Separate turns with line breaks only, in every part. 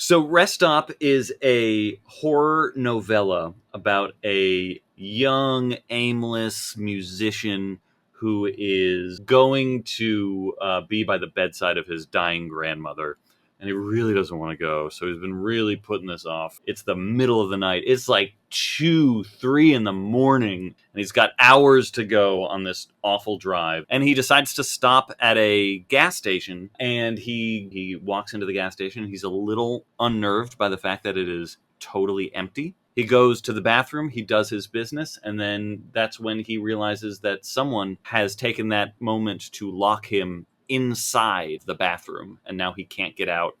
So Rest Stop is a horror novella about a young, aimless musician who is going to be by the bedside of his dying grandmother. And he really doesn't want to go, so he's been really putting this off. It's the middle of the night. It's like 2, 3 in the morning, and he's got hours to go on this awful drive. And he decides to stop at a gas station, and he walks into the gas station. He's a little unnerved by the fact that it is totally empty. He goes to the bathroom, he does his business, and then that's when he realizes that someone has taken that moment to lock him inside the bathroom, and now he can't get out.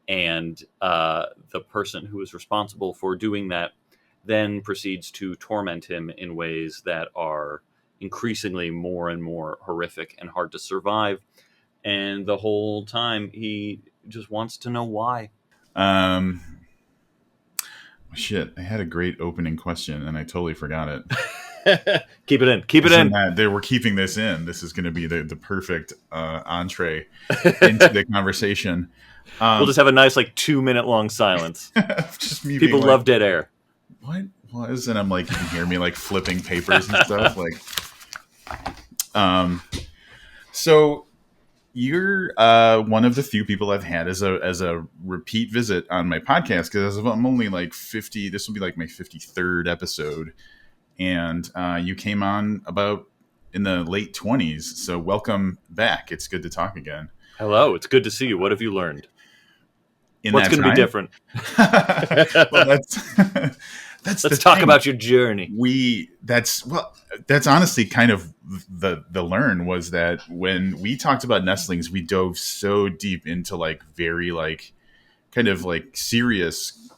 And the person who is responsible for doing that then proceeds to torment him in ways that are increasingly more and more horrific and hard to survive. And the whole time he just wants to know why.
Shit, I had a great opening question and I totally forgot it.
Keep it in. Keep it in.
They were keeping this in. This is going to be the perfect entree into the conversation.
We'll just have a nice 2-minute long silence.
Just me.
People love dead air.
What was? And I'm like, you can hear me flipping papers and stuff. So you're one of the few people I've had as a repeat visit on my podcast, because I'm only 50. This will be my 53rd episode. And you came on about in the late 20s. So welcome back. It's good to talk again.
Hello. It's good to see you. What have you learned?
What's
going to be different?
Well,
let's talk about your journey.
That's honestly kind of the learn was that when we talked about nestlings, we dove so deep into very kind of serious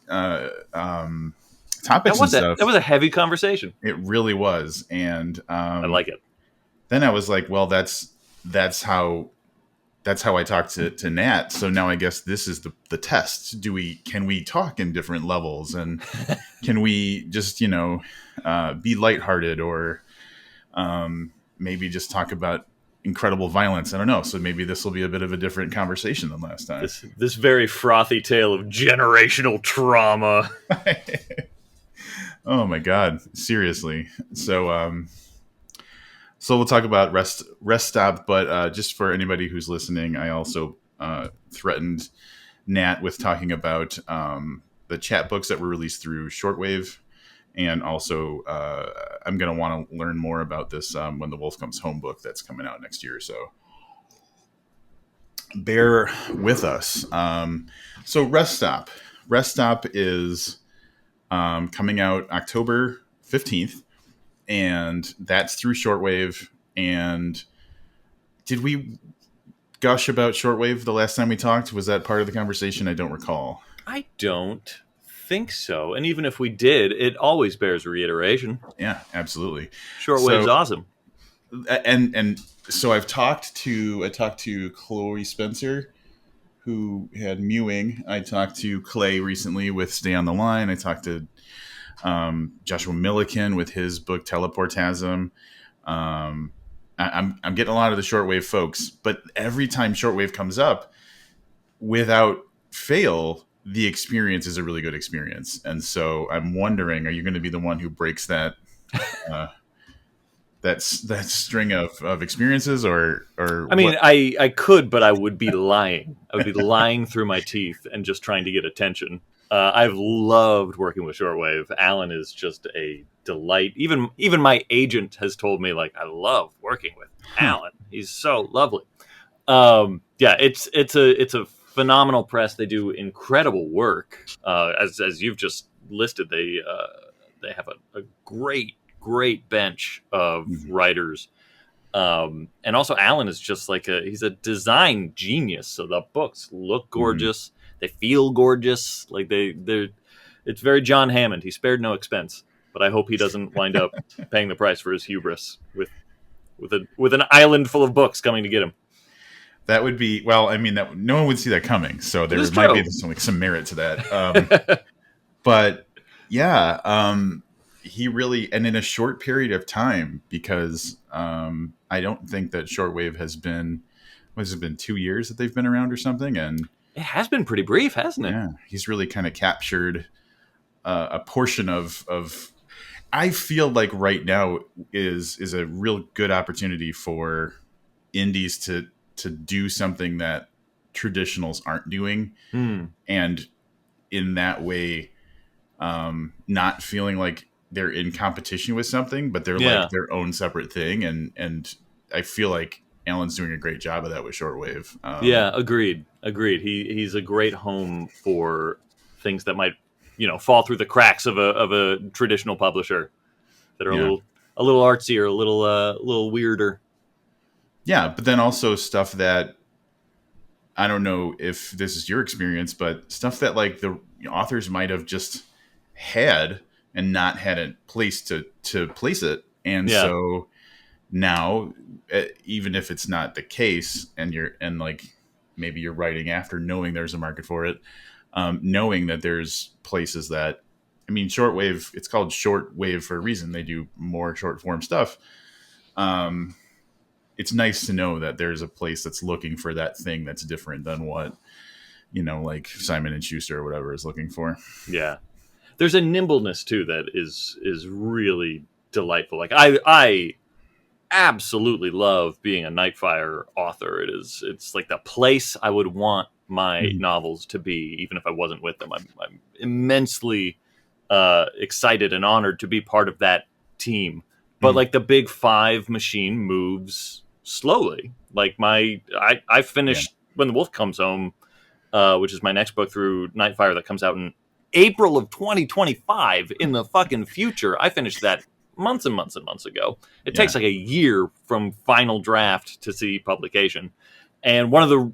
topics and stuff.
That was a heavy conversation.
It really was. And
I like it.
Then I was like, well, that's how I talked to Nat. So now I guess this is the test. Can we talk in different levels, and can we just, be lighthearted, or maybe just talk about incredible violence? I don't know. So maybe this will be a bit of a different conversation than last time.
This very frothy tale of generational trauma.
Oh my God. Seriously. So we'll talk about rest stop, but just for anybody who's listening, I also threatened Nat with talking about the chapbooks that were released through Shortwave, and also I'm going to want to learn more about this When the Wolf Comes Home book that's coming out next year. So bear with us. So Rest Stop is coming out October 15th. And that's through Shortwave. And did we gush about Shortwave the last time we talked? Was that part of the conversation? I don't recall.
I don't think so. And even if we did, it always bears reiteration.
Yeah, absolutely.
Shortwave's awesome.
And so I talked to Chloe Spencer, who had Mewing. I talked to Clay recently with Stay on the Line. I talked to Joshua Milliken with his book Teleportasm. I'm getting a lot of the Shortwave folks, but every time Shortwave comes up, without fail, the experience is a really good experience. And so I'm wondering, are you going to be the one who breaks that that string of experiences, or
I mean, I could, but I would be lying. I would be lying through my teeth and just trying to get attention. I've loved working with Shortwave. Alan is just a delight. Even my agent has told me, I love working with Alan. He's so lovely. Yeah, it's a phenomenal press. They do incredible work. As you've just listed, they have a great bench of writers. And also Alan is just he's a design genius. So the books look gorgeous. Mm-hmm. They feel gorgeous. It's very John Hammond. He spared no expense, but I hope he doesn't wind up paying the price for his hubris with an island full of books coming to get him.
That would be, well, I mean, that no one would see that coming. So there might be some merit to that. But yeah, he really, and in a short period of time, because I don't think that Shortwave has been 2 years that they've been around or something. And
It has been pretty brief, hasn't it?
Yeah, he's really kind of captured a portion of. I feel like right now is a real good opportunity for indies to do something that traditionals aren't doing, and in that way, not feeling like they're in competition with something, but they're
Yeah.
like their own separate thing. And I feel like Alan's doing a great job of that with Shortwave.
Yeah, agreed. He's a great home for things that might, fall through the cracks of a traditional publisher that are
Yeah.
a little artsier, a little weirder.
Yeah, but then also stuff that I don't know if this is your experience, but stuff that like the authors might have just had and not had a place to place it. And
Yeah.
so now, even if it's not the case, and like maybe you're writing after knowing there's a market for it, knowing that there's places that, I mean, shortwave, it's called shortwave for a reason. They do more short form stuff. It's nice to know that there's a place that's looking for that thing that's different than what, like Simon and Schuster or whatever is looking for.
Yeah. There's a nimbleness too that is really delightful. Like I absolutely love being a Nightfire author. It's like the place I would want my novels to be, even if I wasn't with them. I'm immensely excited and honored to be part of that team. But like the Big Five machine moves slowly. Like I finished When the Wolf Comes Home, which is my next book through Nightfire that comes out in April of 2025 in the fucking future. I finished that months and months and months ago. It takes like a year from final draft to see publication. And one of the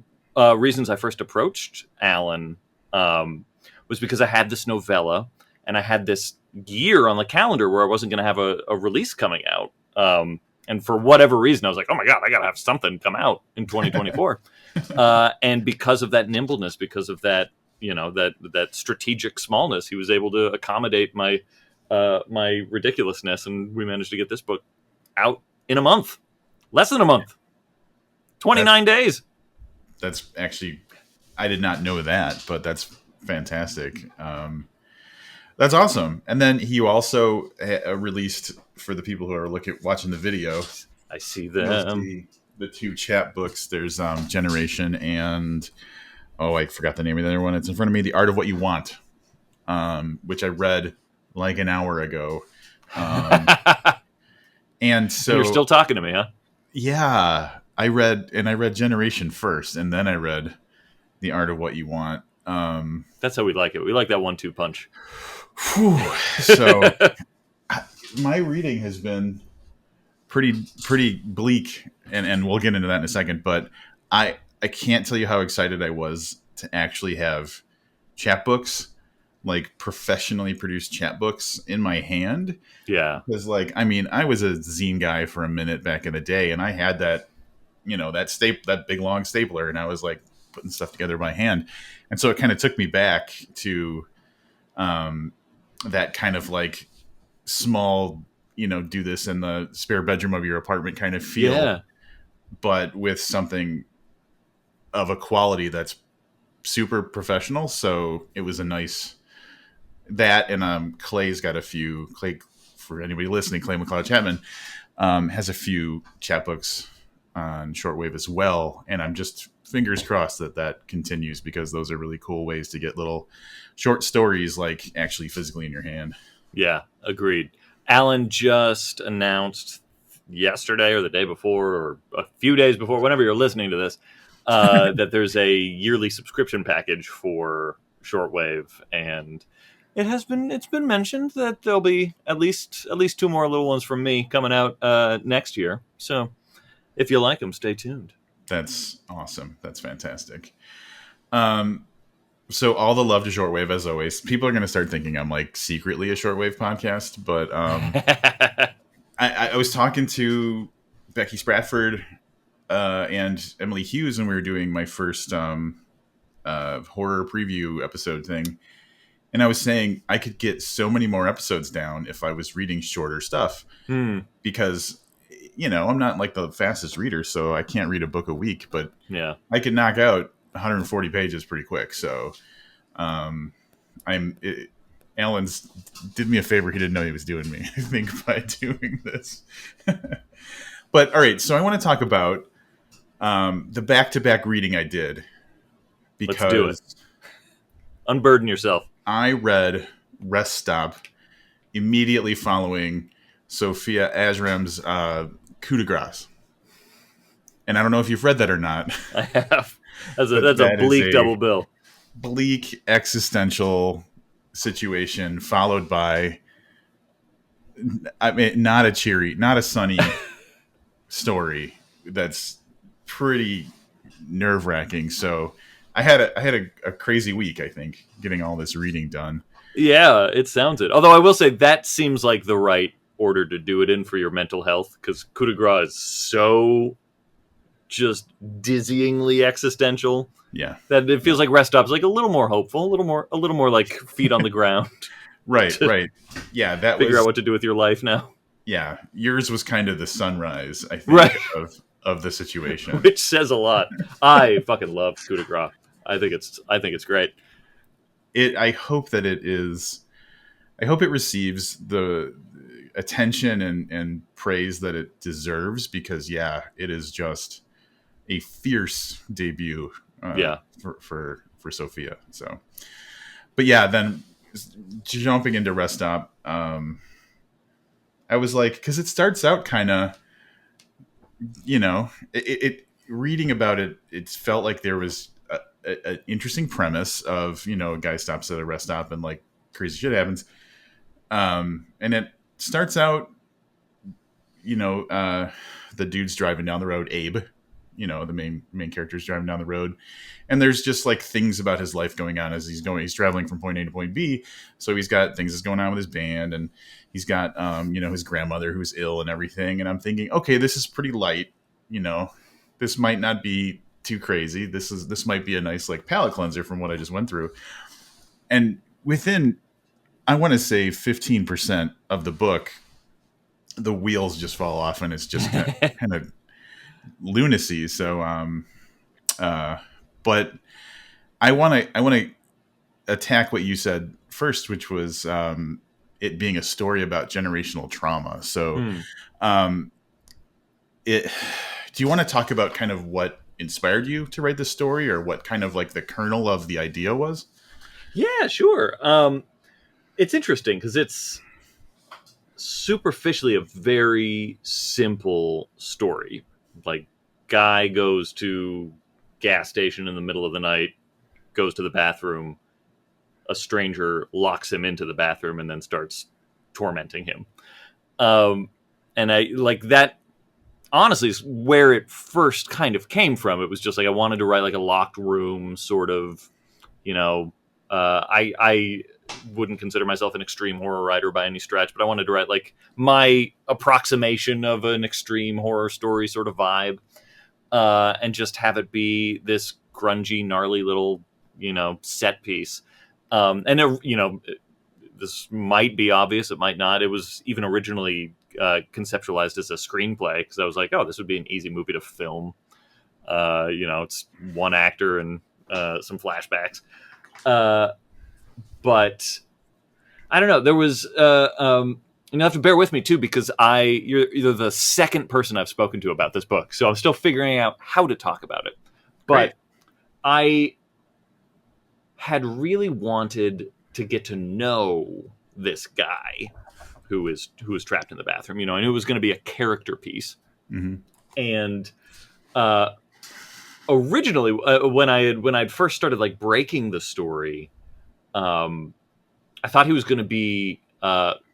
reasons I first approached Alan was because I had this novella and I had this year on the calendar where I wasn't going to have a release coming out. And for whatever reason, I was like, oh my God, I got to have something come out in 2024. And because of that nimbleness, because of that, that strategic smallness, he was able to accommodate my ridiculousness. And we managed to get this book out in a month, less than a month, 29 days.
That's actually, I did not know that, but that's fantastic. That's awesome. And then he also released, for the people who are watching the video,
I see them.
The two chapbooks. There's Generation and I forgot the name of the other one. It's in front of me. The Art of What You Want, which I read like an hour ago. And so
you're still talking to me, huh?
Yeah, I read Generation first, and then I read The Art of What You Want.
That's how we like it. We like that 1-2 punch.
So my reading has been pretty bleak, and we'll get into that in a second. But I can't tell you how excited I was to actually have chapbooks, like professionally produced chapbooks, in my hand.
Yeah,
because I was a zine guy for a minute back in the day, and I had that that big long stapler, and I was like putting stuff together by hand, and so it kind of took me back to that kind of like small, do this in the spare bedroom of your apartment kind of feel, but with something of a quality that's super professional. So it was a nice that, and Clay's got a few. Clay, for anybody listening, Clay McLeod Chapman has a few chapbooks on Shortwave as well, and I'm just fingers crossed that continues, because those are really cool ways to get little short stories like actually physically in your hand.
Yeah, agreed. Alan just announced yesterday or the day before or a few days before, whenever you're listening to this, that there's a yearly subscription package for Shortwave, and it's been mentioned that there'll be at least 2 more little ones from me coming out next year. So if you like them, stay tuned.
That's awesome. That's fantastic. So all the love to Shortwave, as always. People are going to start thinking I'm like secretly a Shortwave podcast, but I was talking to Becky Spratford and Emily Hughes when we were doing my first horror preview episode thing, and I was saying I could get so many more episodes down if I was reading shorter stuff, because I'm not like the fastest reader, so I can't read a book a week, but
yeah,
I could knock out 140 pages pretty quick. So Alan's did me a favor he didn't know he was doing me, I think, by doing this. But all right, so I want to talk about the back-to-back reading I did, because
let's do it. Unburden yourself.
I read Rest Stop immediately following Sophia Ashram's coup de grace. And I don't know if you've read that or not.
I have. That's a bleak double bill.
Bleak existential situation followed by, I mean, not a sunny story. That's pretty nerve-wracking. So I had a crazy week, I think, getting all this reading done.
Yeah, it sounds it. Although I will say that seems like the right order to do it in for your mental health, because coup de grace is so just dizzyingly existential.
Yeah,
that it feels like Rest Stop's like a little more hopeful, a little more like feet on the ground.
right. Yeah, that
figure out what to do with your life now.
Yeah, yours was kind of the sunrise, I think,
right.
of the situation,
which says a lot. I fucking love coup de grace. I think it's great.
I hope that it is. I hope it receives the attention and praise that it deserves, because it is just a fierce debut. For Sophia. So, but then jumping into Rest Stop, I was like, because it starts out kind of, it reading about it, it felt like there was an interesting premise of, a guy stops at a rest stop and like crazy shit happens. And it starts out, the dude's driving down the road, Abe, the main character's driving down the road, and there's just like things about his life going on as he's traveling from point A to point B. So he's got things that's going on with his band, and he's got, his grandmother who's ill and everything. And I'm thinking, okay, this is pretty light. This might not be too crazy. This might be a nice like palate cleanser from what I just went through. And within, I want to say 15% of the book, the wheels just fall off, and it's just kind of lunacy. So, but I want to attack what you said first, which was it being a story about generational trauma. So, do you want to talk about kind of what inspired you to write this story, or what kind of like the kernel of the idea was?
Yeah, sure. It's interesting because it's superficially a very simple story. Like, guy goes to gas station in the middle of the night, goes to the bathroom, a stranger locks him into the bathroom and then starts tormenting him. And I like that, honestly, is where it first kind of came from. It was just like I wanted to write like a locked room sort of, I wouldn't consider myself an extreme horror writer by any stretch, but I wanted to write like my approximation of an extreme horror story sort of vibe, and just have it be this grungy, gnarly little, set piece. This might be obvious, it might not. It was even originally conceptualized as a screenplay, because I was like, oh, this would be an easy movie to film. It's one actor and some flashbacks. But I don't know. There was, you have to bear with me too, because you're the second person I've spoken to about this book. So I'm still figuring out how to talk about it. But
Great.
I had really wanted to get to know this guy who was trapped in the bathroom. I knew it was going to be a character piece.
Mm-hmm.
And, originally, when I'd first started like breaking the story, I thought he was going to be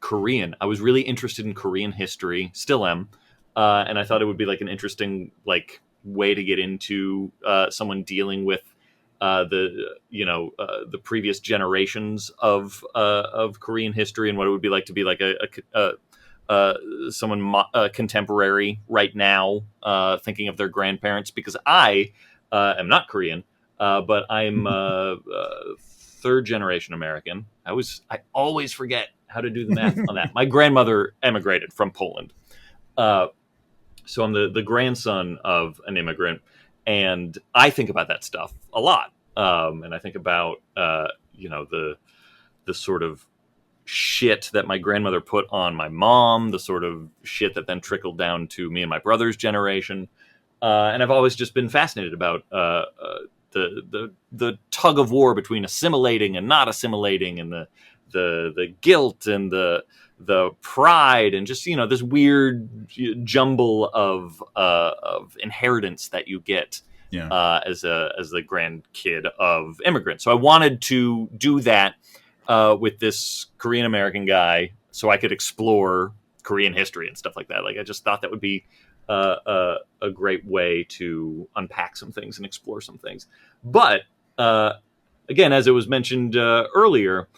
Korean. I was really interested in Korean history, still am, and I thought it would be like an interesting like way to get into someone dealing with the previous generations of Korean history, and what it would be like to be like someone contemporary right now, thinking of their grandparents, because I am not Korean, but I'm third generation American. I always forget how to do the math on that. My grandmother emigrated from Poland. So I'm the grandson of an immigrant. And I think about that stuff a lot. And I think about, the sort of shit that my grandmother put on my mom, the sort of shit that then trickled down to me and my brother's generation. And I've always just been fascinated about the tug of war between assimilating and not assimilating, and the guilt and the pride, and just this weird jumble of inheritance that you get as the grandkid of immigrants. So I wanted to do that with this Korean American guy, so I could explore Korean history and stuff like that. Like, I just thought that would be a great way to unpack some things and explore some things. But again, as it was mentioned earlier,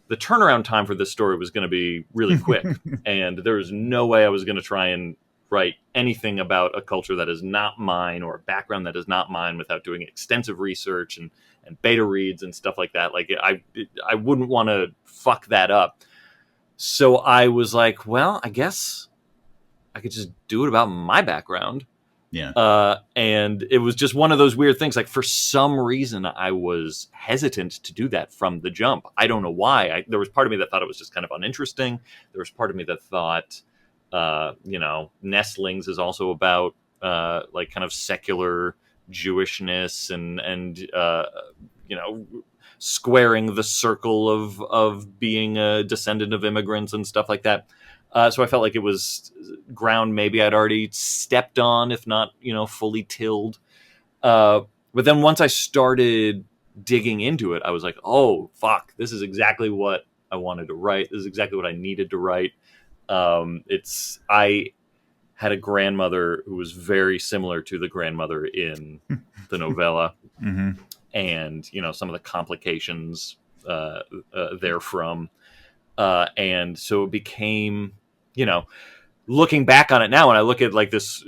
the turnaround time for this story was going to be really quick, and there was no way I was going to try and write anything about a culture that is not mine, or a background that is not mine, without doing extensive research and beta reads and stuff like that. Like, I wouldn't want to fuck that up. So I was like, well, I guess I could just do it about my background.
Yeah.
And it was just one of those weird things. Like, for some reason, I was hesitant to do that from the jump. I don't know why. There was part of me that thought it was just kind of uninteresting. There was part of me that thought, Nestlings is also about like kind of secular Jewishness and squaring the circle of being a descendant of immigrants and stuff like that. So I felt like it was ground maybe I'd already stepped on, if not, fully tilled. But then once I started digging into it, I was like, oh, fuck, this is exactly what I wanted to write. This is exactly what I needed to write. I had a grandmother who was very similar to the grandmother in the novella.
Mm-hmm.
And, some of the complications therefrom. And so it became, looking back on it now, when I look at like this,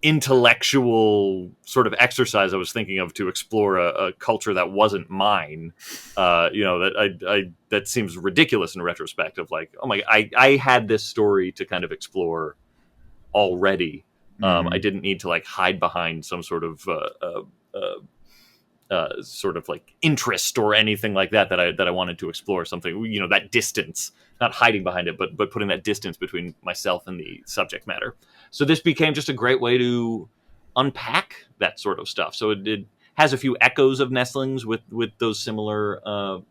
intellectual sort of exercise I was thinking of to explore a culture that wasn't mine, that seems ridiculous in retrospect, of like, oh my, I had this story to kind of explore already.
Mm-hmm.
I didn't need to like hide behind some sort of like interest or anything like that I wanted to explore something, that distance, not hiding behind it, but putting that distance between myself and the subject matter. So this became just a great way to unpack that sort of stuff. So it has a few echoes of Nestlings with those similar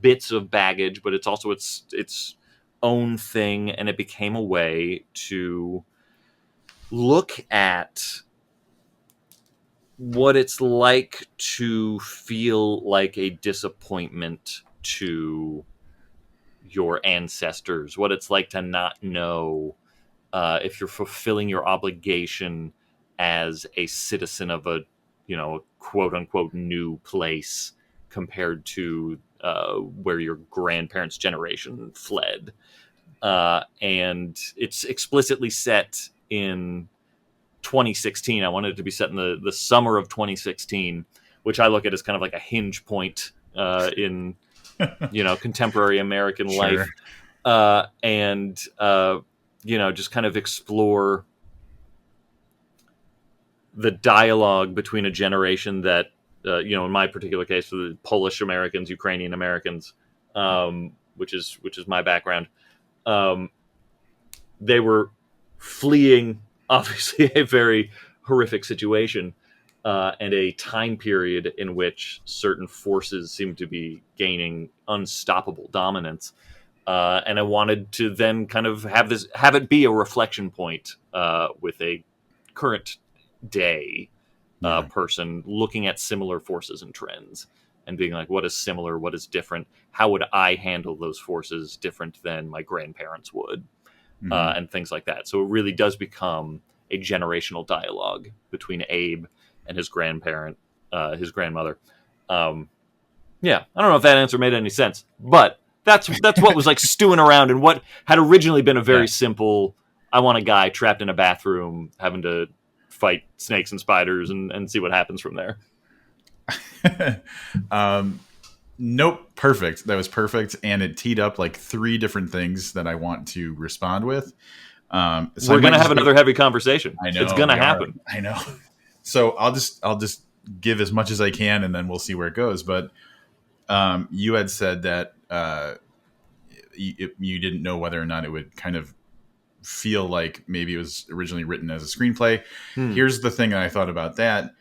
bits of baggage, but it's also its own thing, and it became a way to look at what it's like to feel like a disappointment to your ancestors, what it's like to not know if you're fulfilling your obligation as a citizen of a quote unquote new place compared to where your grandparents' generation fled. And it's explicitly set in 2016. I wanted it to be set in the summer of 2016, which I look at as kind of like a hinge point in contemporary American life, and just kind of explore the dialogue between a generation that in my particular case, for the Polish Americans, Ukrainian Americans, which is my background, they were fleeing obviously a very horrific situation, and a time period in which certain forces seem to be gaining unstoppable dominance. And I wanted to then kind of have it be a reflection point with a current day person looking at similar forces and trends and being like, what is similar? What is different? How would I handle those forces different than my grandparents would? And things like that. So it really does become a generational dialogue between Abe and his grandmother. I don't know if that answer made any sense, but that's what was like stewing around, and what had originally been a very simple, I want a guy trapped in a bathroom having to fight snakes and spiders and see what happens from there.
Nope. Perfect. That was perfect. And it teed up like 3 different things that I want to respond with.
So we're going to have another heavy conversation.
I know.
It's going to happen.
I know. So I'll just give as much as I can, and then we'll see where it goes. But you had said that you didn't know whether or not it would kind of feel like maybe it was originally written as a screenplay.
Hmm.
Here's the thing that I thought about that.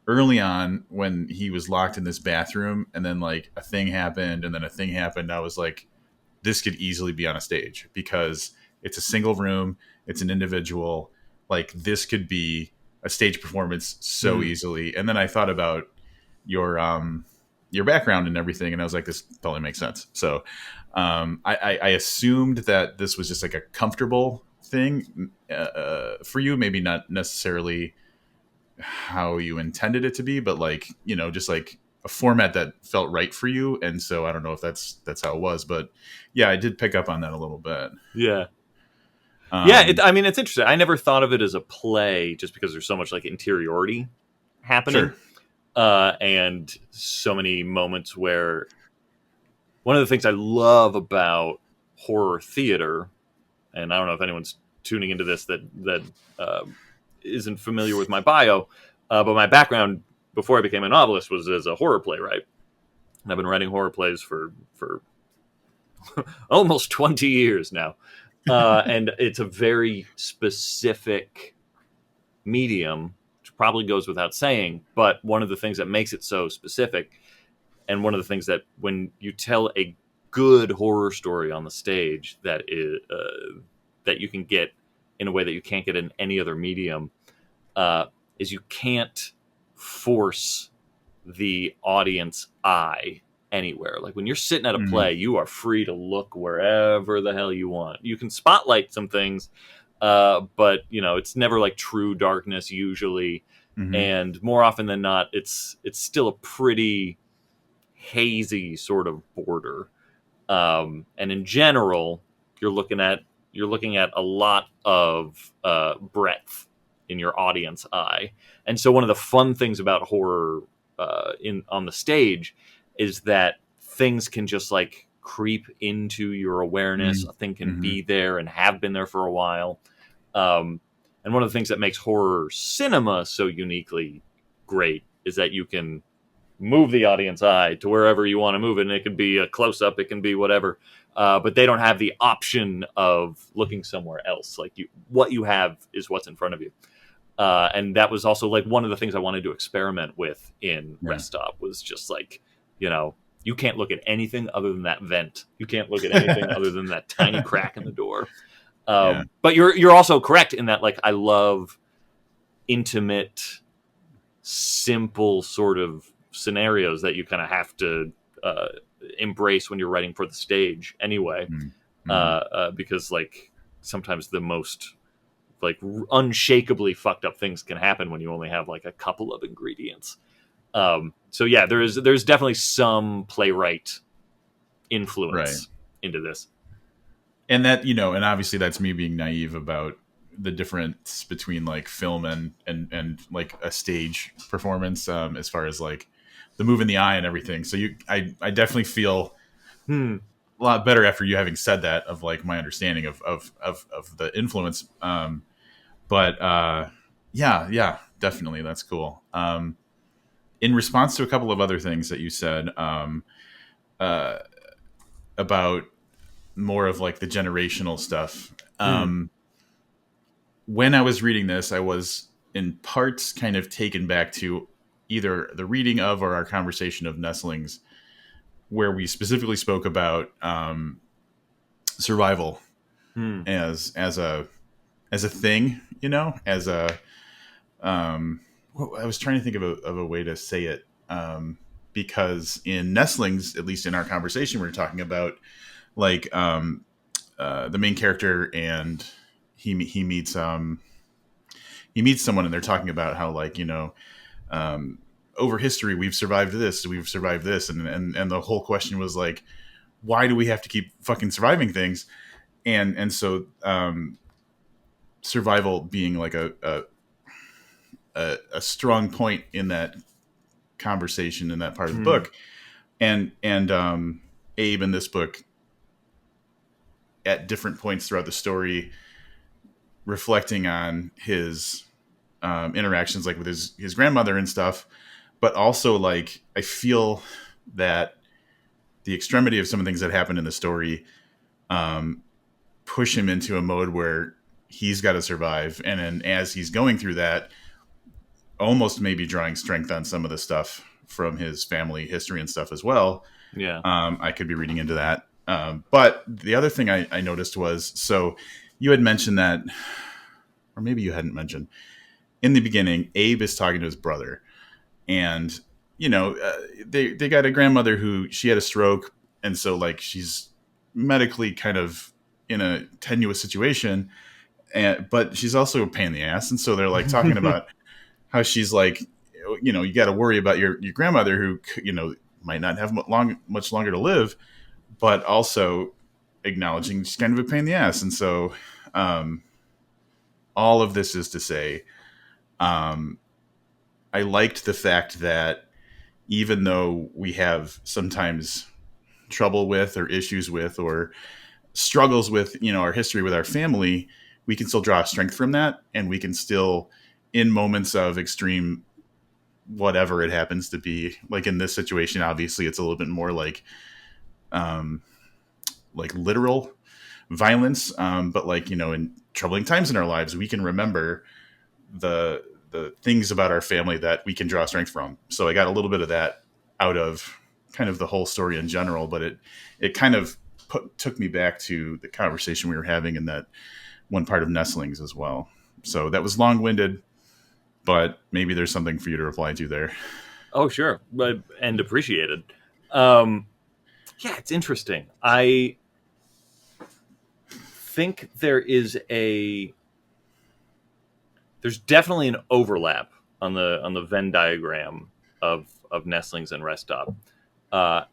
Early on, when he was locked in this bathroom, and then like a thing happened, and then a thing happened, I was like, this could easily be on a stage because it's a single room, it's an individual. Like this could be a stage performance so easily. And then I thought about your background and everything, and I was like, this totally makes sense. So I assumed that this was just like a comfortable thing for you, maybe not necessarily how you intended it to be, but like, you know, just like a format that felt right for you. And so I don't know if that's how it was, but yeah, I did pick up on that a little bit.
Yeah.
Um,
I mean, it's interesting. I never thought of it as a play just because there's so much like interiority happening.
Sure.
And so many moments where one of the things I love about horror theater, and I don't know if anyone's tuning into this that isn't familiar with my bio, but my background before I became a novelist was as a horror playwright. And I've been writing horror plays for almost 20 years now. And it's a very specific medium, which probably goes without saying. But one of the things that makes it so specific, and one of the things that when you tell a good horror story on the stage that you can get in a way that you can't get in any other medium, is you can't force the audience eye anywhere. Like when you're sitting at a play, you are free to look wherever the hell you want. You can spotlight some things, but you know, it's never like true darkness usually. And more often than not, it's still a pretty hazy sort of border. And in general, you're looking at a lot of breadth in your audience eye. And so one of the fun things about horror on the stage is that things can just like creep into your awareness. A thing can be there and have been there for a while. And one of the things that makes horror cinema so uniquely great is that you can move the audience eye to wherever you want to move it. And it can be a close up, it can be whatever. But they don't have the option of looking somewhere else. Like what you have is what's in front of you. And that was also like one of the things I wanted to experiment with in Rest Stop was just like, you know, you can't look at anything other than that vent. You can't look at anything other than that tiny crack in the door. But you're also correct in that, like, I love intimate, simple sort of scenarios that you kind of have to embrace when you're writing for the stage anyway. Because like sometimes the most like unshakably fucked up things can happen when you only have like a couple of ingredients. So yeah, there's definitely some playwright influence into this.
And that, you know, and obviously that's me being naive about the difference between like film and like a stage performance, as far as like the move in the eye and everything. So I definitely feel a lot better after you having said that, of like my understanding of the influence. Yeah, definitely. That's cool. In response to a couple of other things that you said, about more of like the generational stuff. When I was reading this, I was in parts kind of taken back to either the reading of or our conversation of Nestlings, where we specifically spoke about survival as a thing, you know, as a I was trying to think of a way to say it, because in Nestlings, at least in our conversation, we were talking about like the main character, and he meets someone, and they're talking about how, like, you know, over history we've survived this, and the whole question was like, why do we have to keep fucking surviving things? And so survival being like a strong point in that conversation, in that part of the book, and Abe in this book at different points throughout the story reflecting on his interactions like with his grandmother and stuff, but also like I feel that the extremity of some of the things that happen in the story push him into a mode where he's got to survive, and then as he's going through that, almost maybe drawing strength on some of the stuff from his family history and stuff as well.
Yeah.
I could be reading into that. But the other thing I noticed was, so you had mentioned that, or maybe you hadn't mentioned, in the beginning, Abe is talking to his brother. And, they got a grandmother who, she had a stroke. And so, like, she's medically kind of in a tenuous situation. But she's also a pain in the ass. And so they're, like, talking about how she's, like, you got to worry about your grandmother who, might not have much longer to live, but also acknowledging she's kind of a pain in the ass. And so all of this is to say, I liked the fact that even though we have sometimes trouble with or issues with or struggles with, our history with our family, we can still draw strength from that. And we can still, in moments of extreme, whatever it happens to be, like in this situation, obviously it's a little bit more like literal violence. But like, in troubling times in our lives, we can remember the things about our family that we can draw strength from. So I got a little bit of that out of kind of the whole story in general, but it kind of took me back to the conversation we were having in that one part of Nestlings as well. So that was long-winded, but maybe there's something for you to reply to there.
Oh, sure. And appreciated. Yeah, it's interesting. I think there's definitely an overlap on the Venn diagram of Nestlings and REST STOP.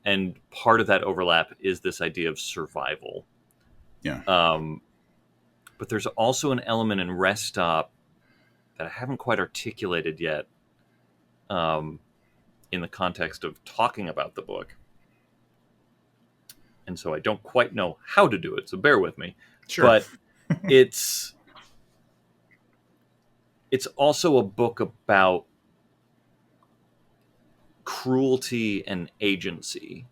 And part of that overlap is this idea of survival.
Yeah.
But there's also an element in REST STOP that I haven't quite articulated yet in the context of talking about the book. And so I don't quite know how to do it, so bear with me.
Sure.
But it's also a book about cruelty and agency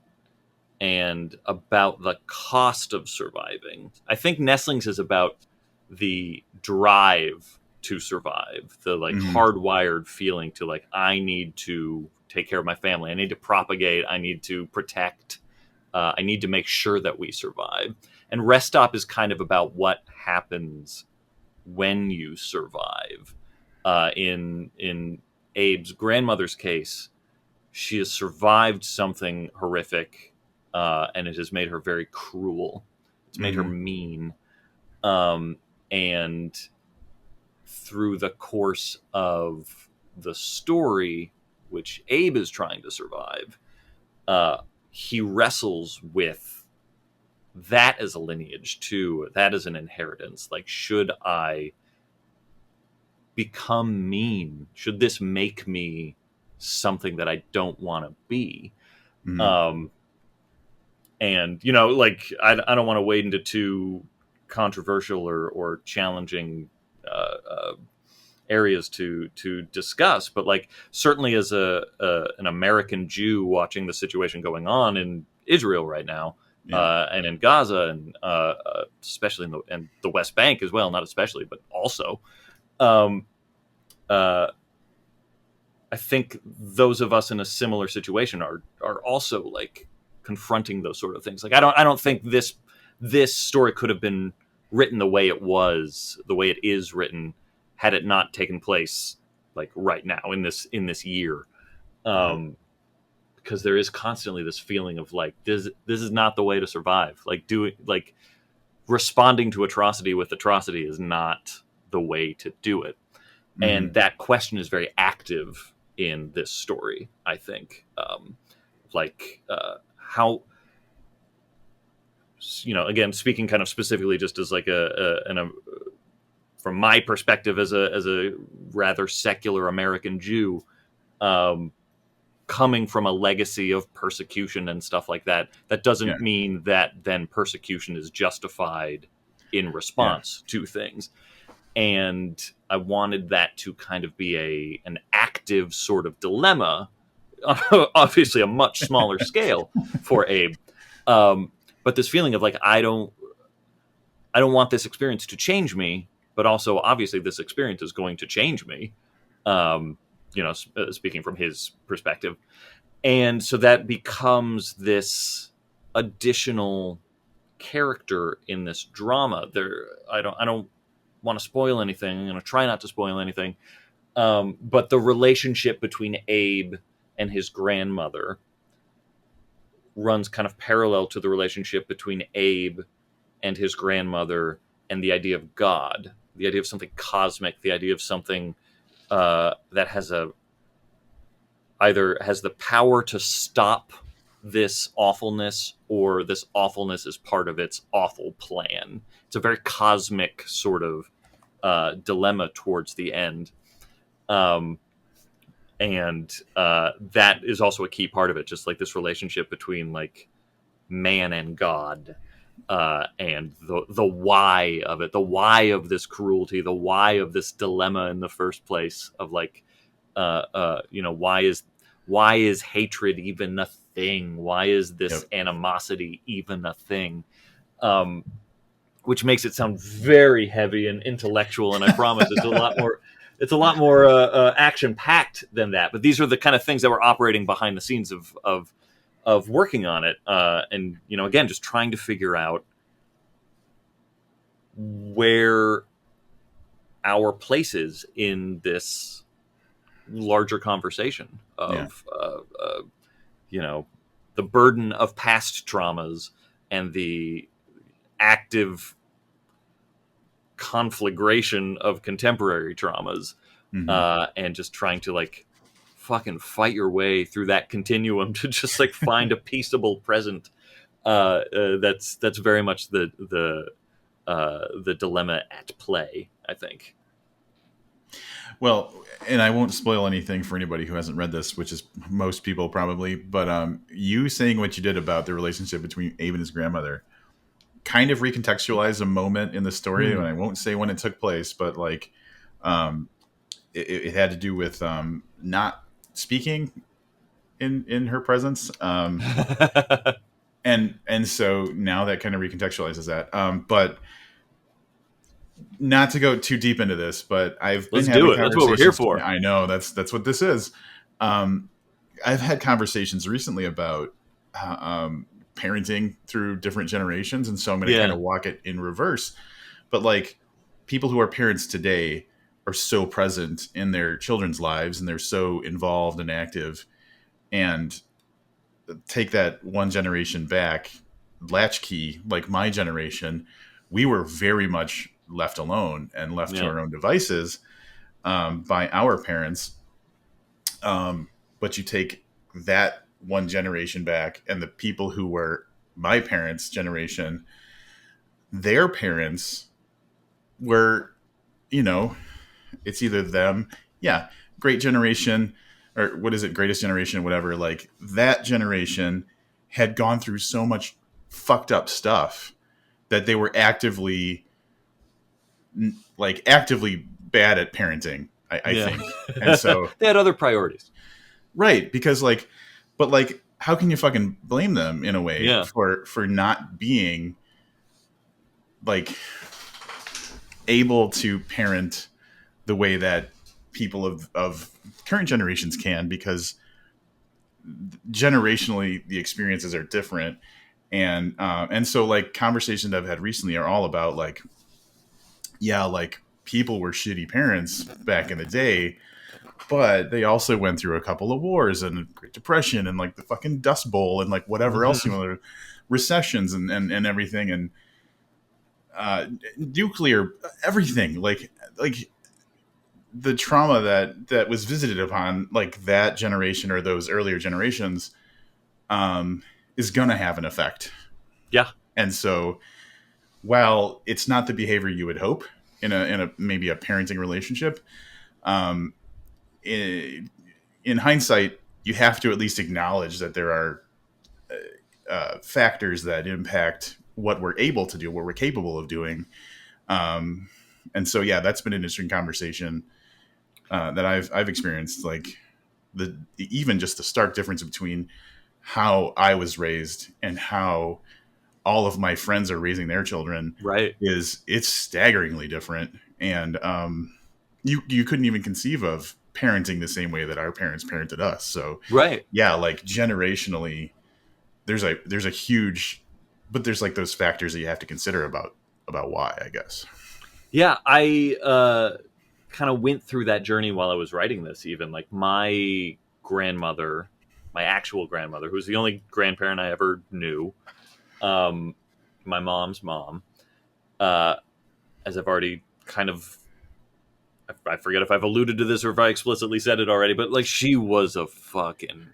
and about the cost of surviving. I think Nestlings is about the drive to survive, the hardwired feeling to like, I need to take care of my family. I need to propagate. I need to protect. I need to make sure that we survive. And REST STOP is kind of about what happens when you survive. In Abe's grandmother's case, she has survived something horrific, and it has made her very cruel. It's made her mean. And through the course of the story, which Abe is trying to survive, he wrestles with that as a lineage too, that as an inheritance. Like, should I become mean? Should this make me something that I don't want to be? And like, I don't want to wade into too controversial or challenging areas to discuss, but like, certainly as an American Jew watching the situation going on in Israel right now, and in Gaza, and especially in the West Bank as well, not especially, but also, I think those of us in a similar situation are also like confronting those sort of things. Like, I don't think this story could have been written the way it is written, had it not taken place like right now in this year. Because there is constantly this feeling of like, this is not the way to survive. Like, responding to atrocity with atrocity is not the way to do it. And that question is very active in this story, I think. How, again, speaking kind of specifically just as like from my perspective as a rather secular American Jew, coming from a legacy of persecution and stuff like that, that doesn't mean that then persecution is justified in response to things. And I wanted that to kind of be an active sort of dilemma, obviously a much smaller scale for Abe. But this feeling of like, I don't want this experience to change me, but also obviously this experience is going to change me. Speaking from his perspective. And so that becomes this additional character in this drama. I don't want to spoil anything. I'm going to try not to spoil anything. But the relationship between Abe and his grandmother runs kind of parallel to the relationship between Abe and his grandmother, and the idea of God, the idea of something cosmic, the idea of something that either has the power to stop this awfulness, or this awfulness is part of its awful plan. It's a very cosmic sort of dilemma towards the end. And that is also a key part of it, just like this relationship between like man and God, and the why of it, the why of this cruelty, the why of this dilemma in the first place, of like, why is hatred even a thing? Why is this animosity even a thing? Which makes it sound very heavy and intellectual, and I promise it's a lot more action packed than that. But these are the kind of things that were operating behind the scenes of working on it, and again, just trying to figure out where our place is in this larger conversation of the burden of past traumas and the active conflagration of contemporary traumas, and just trying to like fucking fight your way through that continuum to just like find a peaceable present. That's very much the dilemma at play, I think.
Well, and I won't spoil anything for anybody who hasn't read this, which is most people probably, but you saying what you did about the relationship between Abe and his grandmother kind of recontextualized a moment in the story, and I won't say when it took place, but like it had to do with not speaking in her presence. And so now that kind of recontextualizes that. But not to go too deep into this, but I've been having conversations.
That's what we're here for.
I know that's what this is. I've had conversations recently about parenting through different generations, and so I'm going to kind of walk it in reverse. But like, people who are parents today are so present in their children's lives, and they're so involved and active, and take that one generation back, latchkey, like my generation, we were very much left alone and left to our own devices by our parents. But you take that one generation back, and the people who were my parents' generation, their parents were, it's either them, great generation, or what is it, greatest generation, whatever. Like, that generation had gone through so much fucked up stuff that they were actively bad at parenting, I think. And so
they had other priorities.
Right. Because how can you fucking blame them in a way for not being like able to parent the way that people of current generations can, because generationally the experiences are different. And so like conversations I've had recently are all about like, like people were shitty parents back in the day, but they also went through a couple of wars and a Great Depression and like the fucking Dust Bowl and like whatever else, recessions and everything, and nuclear, everything, like the trauma that was visited upon like that generation or those earlier generations is going to have an effect. Yeah. And so while it's not the behavior you would hope in a maybe a parenting relationship, in hindsight, you have to at least acknowledge that there are factors that impact what we're able to do, what we're capable of doing. And so, yeah, that's been an interesting conversation that I've experienced, like even just the stark difference between how I was raised and how all of my friends are raising their children
Right.
it's staggeringly different. And you couldn't even conceive of parenting the same way that our parents parented us. So
Right.
yeah, like generationally, there's a huge, but there's like those factors that you have to consider about why, I guess.
Yeah, I kind of went through that journey while I was writing this. Even like my grandmother, my actual grandmother, who's the only grandparent I ever knew, my mom's mom, as I've already kind of, I forget if I've alluded to this or if I explicitly said it already, but like she was a fucking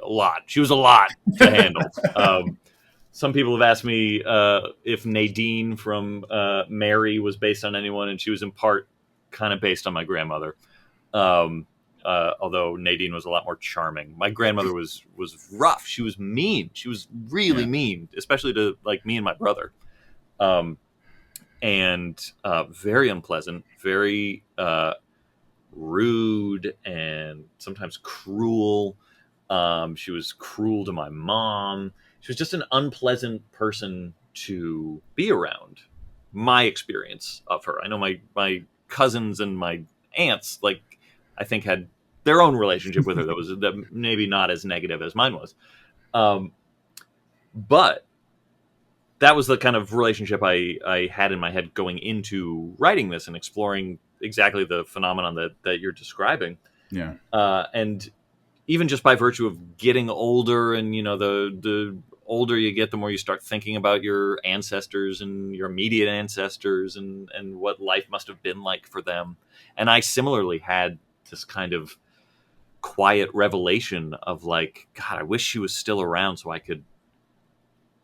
lot. She was a lot to handle. Some people have asked me if Nadine from Mary was based on anyone, and she was in part kind of based on my grandmother. Although Nadine was a lot more charming. My grandmother was rough. She was mean. She was really mean, especially to like me and my brother. And very unpleasant, very rude, and sometimes cruel. She was cruel to my mom. She was just an unpleasant person to be around. My experience of her. I know my cousins and my aunts, like, I think had their own relationship with her that maybe not as negative as mine was. But that was the kind of relationship I had in my head going into writing this and exploring exactly the phenomenon that you're describing.
Yeah.
And even just by virtue of getting older, and the older you get, the more you start thinking about your ancestors and your immediate ancestors and what life must have been like for them. And I similarly had this kind of quiet revelation of like, God, I wish she was still around so I could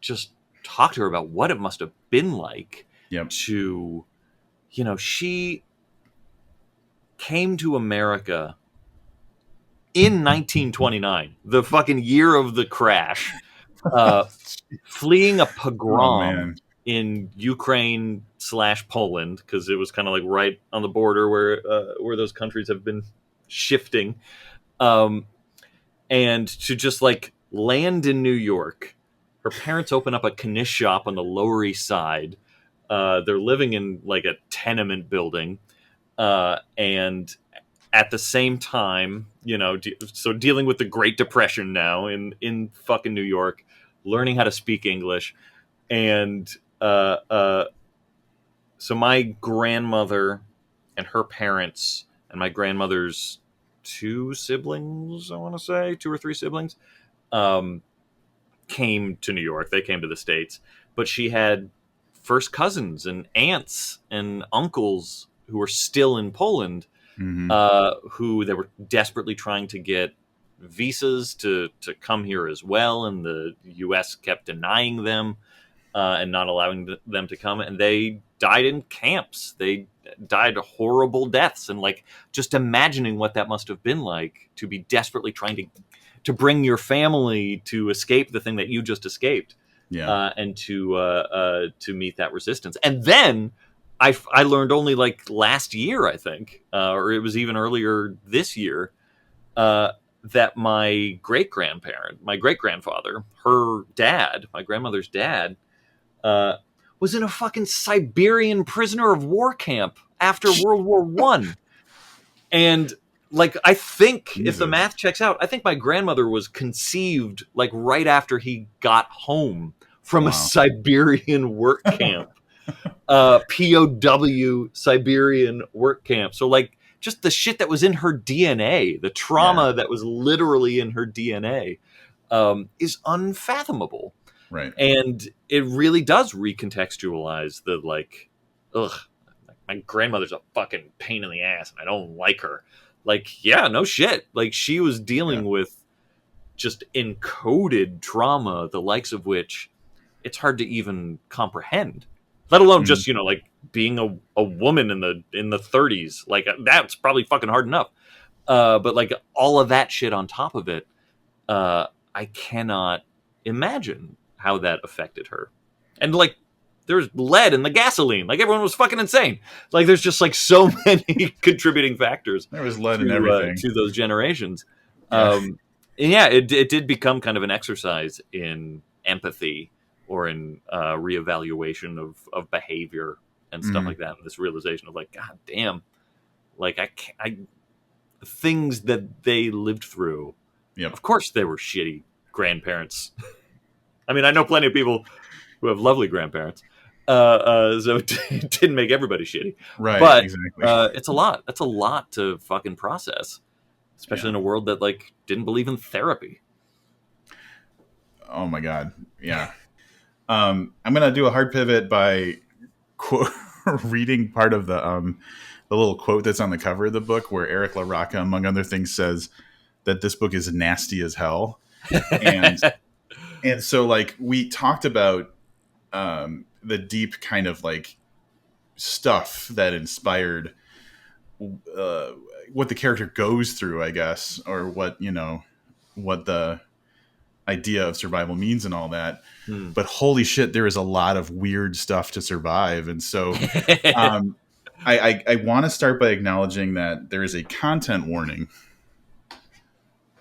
just talk to her about what it must have been like to, she came to America in 1929, the fucking year of the crash, fleeing a pogrom in Ukraine/Poland, because it was kind of like right on the border where those countries have been shifting, and to just like land in New York. Her parents open up a knish shop on the Lower East Side. They're living in like a tenement building, and at the same time, so dealing with the Great Depression now in fucking New York, learning how to speak English. And so my grandmother and her parents and my grandmother's two siblings, I want to say, two or three siblings, came to New York. They came to the States. But she had first cousins and aunts and uncles who were still in Poland, who they were desperately trying to get visas to come here as well, and the U.S. kept denying them and not allowing them to come, and they died in camps. They died horrible deaths, and like just imagining what that must have been like to be desperately trying to bring your family to escape the thing that you just escaped, and to meet that resistance. And then I learned only like last year, I think, or it was even earlier this year, that my great-grandparent, my great-grandfather, her dad, my grandmother's dad, was in a fucking Siberian prisoner of war camp after World War One. And like, I think if the math checks out, I think my grandmother was conceived like right after he got home from a Siberian work camp. POW Siberian work camp. So like just the shit that was in her DNA, the trauma that was literally in her DNA, is unfathomable.
Right.
And it really does recontextualize the like, ugh, my grandmother's a fucking pain in the ass and I don't like her. Like, yeah, no shit. Like she was dealing with just encoded trauma, the likes of which it's hard to even comprehend. Let alone just, like being a woman in the 30s. Like that's probably fucking hard enough. But like all of that shit on top of it, I cannot imagine how that affected her. And like there's lead in the gasoline. Like, everyone was fucking insane. Like, there's just like so many contributing factors.
There was lead in everything
to those generations.
Yeah.
And yeah, it did become kind of an exercise in empathy or in reevaluation of behavior and stuff like that. And this realization of like, God damn, like the things that they lived through.
Yep.
Of course, they were shitty grandparents. I mean, I know plenty of people who have lovely grandparents. So it didn't make everybody shitty.
Right.
But
exactly.
it's a lot. That's a lot to fucking process, especially in a world that like didn't believe in therapy.
Oh my God. Yeah. I'm gonna do a hard pivot by reading part of the little quote that's on the cover of the book, where Eric LaRocca, among other things, says that this book is nasty as hell. And and so, like, we talked about the deep kind of like stuff that inspired what the character goes through, I guess, or what the idea of survival means and all that. But holy shit, there is a lot of weird stuff to survive. And so I want to start by acknowledging that there is a content warning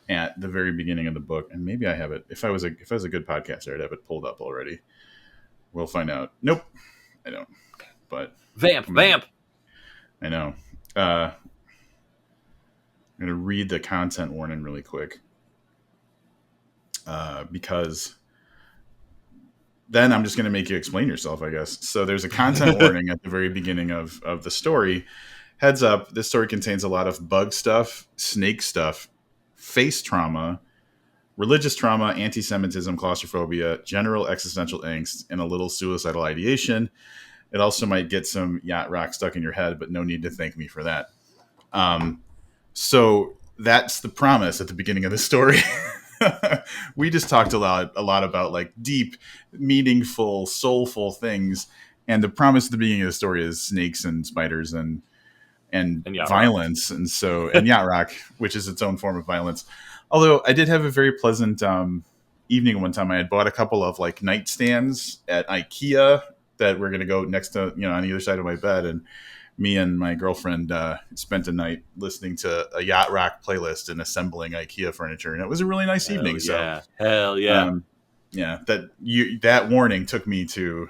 at the very beginning of the book. And maybe I have it. If I was a good podcaster, I'd have it pulled up already. We'll find out. Nope, I don't. But
vamp.
I know. I'm going to read the content warning really quick. Because then I'm just going to make you explain yourself, I guess. So there's a content warning at the very beginning of the story. Heads up, this story contains a lot of bug stuff, snake stuff, face trauma, religious trauma, anti-Semitism, claustrophobia, general existential angst, and a little suicidal ideation. It also might get some yacht rock stuck in your head, but no need to thank me for that. So that's the promise at the beginning of the story. We just talked a lot about like deep, meaningful, soulful things, and the promise at the beginning of the story is snakes and spiders and violence, rock. and yacht rock, which is its own form of violence. Although I did have a very pleasant evening one time. I had bought a couple of like nightstands at IKEA that were going to go next to on either side of my bed, and me and my girlfriend spent a night listening to a yacht rock playlist and assembling IKEA furniture, and it was a really nice evening.
Yeah.
So,
hell yeah,
that warning took me to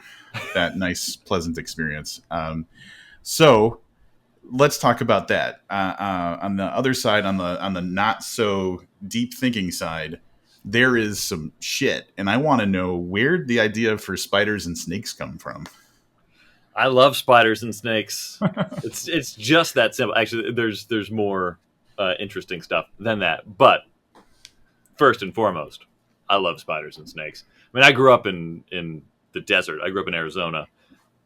that nice, pleasant experience. So let's talk about that. On the other side, on the not so deep thinking side, there is some shit, and I want to know where the idea for spiders and snakes come from.
I love spiders and snakes. It's just that simple. Actually, there's more interesting stuff than that. But first and foremost, I love spiders and snakes. I mean, I grew up in the desert. I grew up in Arizona,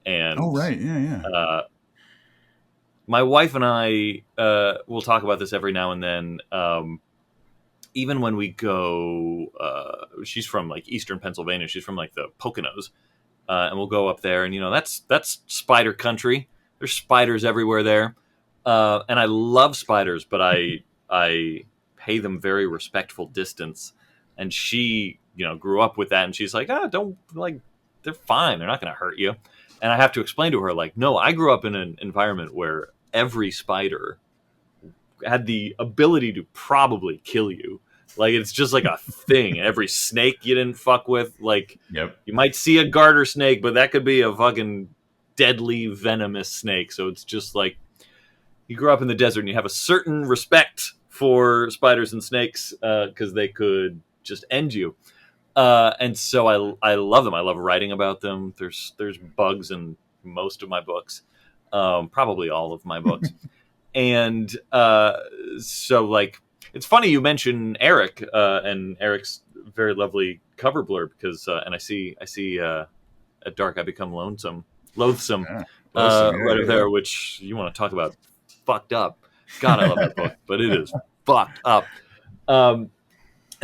and
oh right, yeah.
My wife and I will talk about this every now and then. Even when we go, she's from like Eastern Pennsylvania. She's from like the Poconos. And we'll go up there, and that's spider country. There's spiders everywhere there, and I love spiders, but I pay them very respectful distance. And she, grew up with that, and she's like, don't like, they're fine, they're not going to hurt you. And I have to explain to her, like, no, I grew up in an environment where every spider had the ability to probably kill you. Like, it's just like a thing. Every snake you didn't fuck with, like,
yep.
You might see a garter snake, but that could be a fucking deadly venomous snake. So it's just like, you grew up in the desert and you have a certain respect for spiders and snakes because they could just end you. And so I love them. I love writing about them. There's bugs in most of my books, probably all of my books. And so, like, it's funny you mention Eric and Eric's very lovely cover blurb because, and I see at dark I become loathsome, right over there, which you want to talk about fucked up. God, I love that book, but it is fucked up. And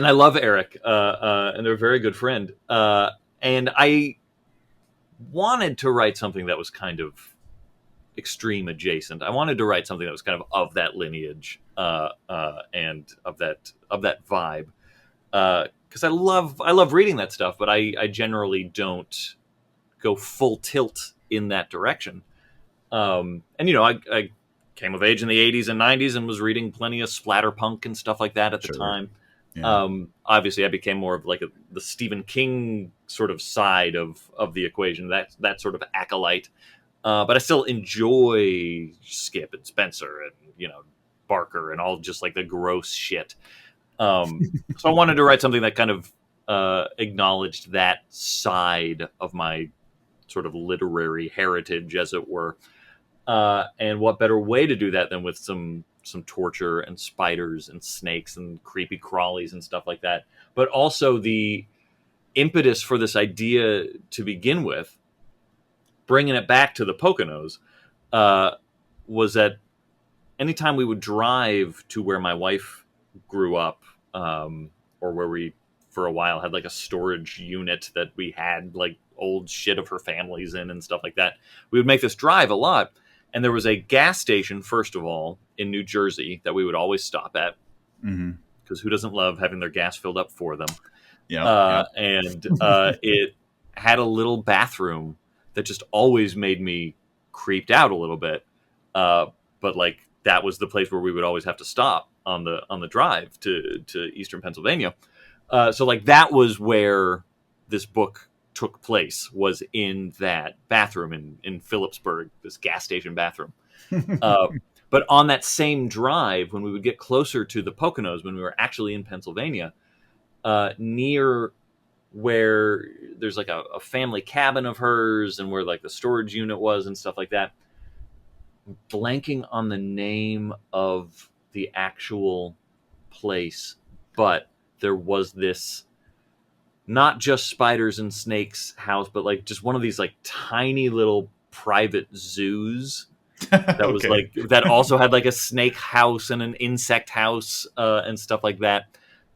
I love Eric, and they're a very good friend. And I wanted to write something that was kind of extreme adjacent. I wanted to write something that was kind of that lineage and of that vibe because I love reading that stuff, but I generally don't go full tilt in that direction. And I came of age in the 80s and 90s and was reading plenty of splatterpunk and stuff like that at the
Sure.
time.
Yeah.
Obviously, I became more of like the Stephen King sort of side of the equation, that sort of acolyte. But I still enjoy Skip and Spencer and Barker and all just like the gross shit. So I wanted to write something that kind of acknowledged that side of my sort of literary heritage, as it were. And what better way to do that than with some torture and spiders and snakes and creepy crawlies and stuff like that. But also the impetus for this idea to begin with, bringing it back to the Poconos, was that anytime we would drive to where my wife grew up, or where we for a while had like a storage unit that we had like old shit of her family's in and stuff like that, we would make this drive a lot. And there was a gas station, first of all, in New Jersey that we would always stop at, because who doesn't love having their gas filled up for them?
Yeah.
And it had a little bathroom that just always made me creeped out a little bit. But like that was the place where we would always have to stop on the drive to Eastern Pennsylvania. So like that was where this book took place, was in that bathroom in Phillipsburg, this gas station bathroom. But on that same drive, when we would get closer to the Poconos, when we were actually in Pennsylvania, near where there's like a family cabin of hers and where like the storage unit was and stuff like that, blanking on the name of the actual place, but there was this not just spiders and snakes house, but like just one of these like tiny little private zoos that was like, that also had like a snake house and an insect house and stuff like that.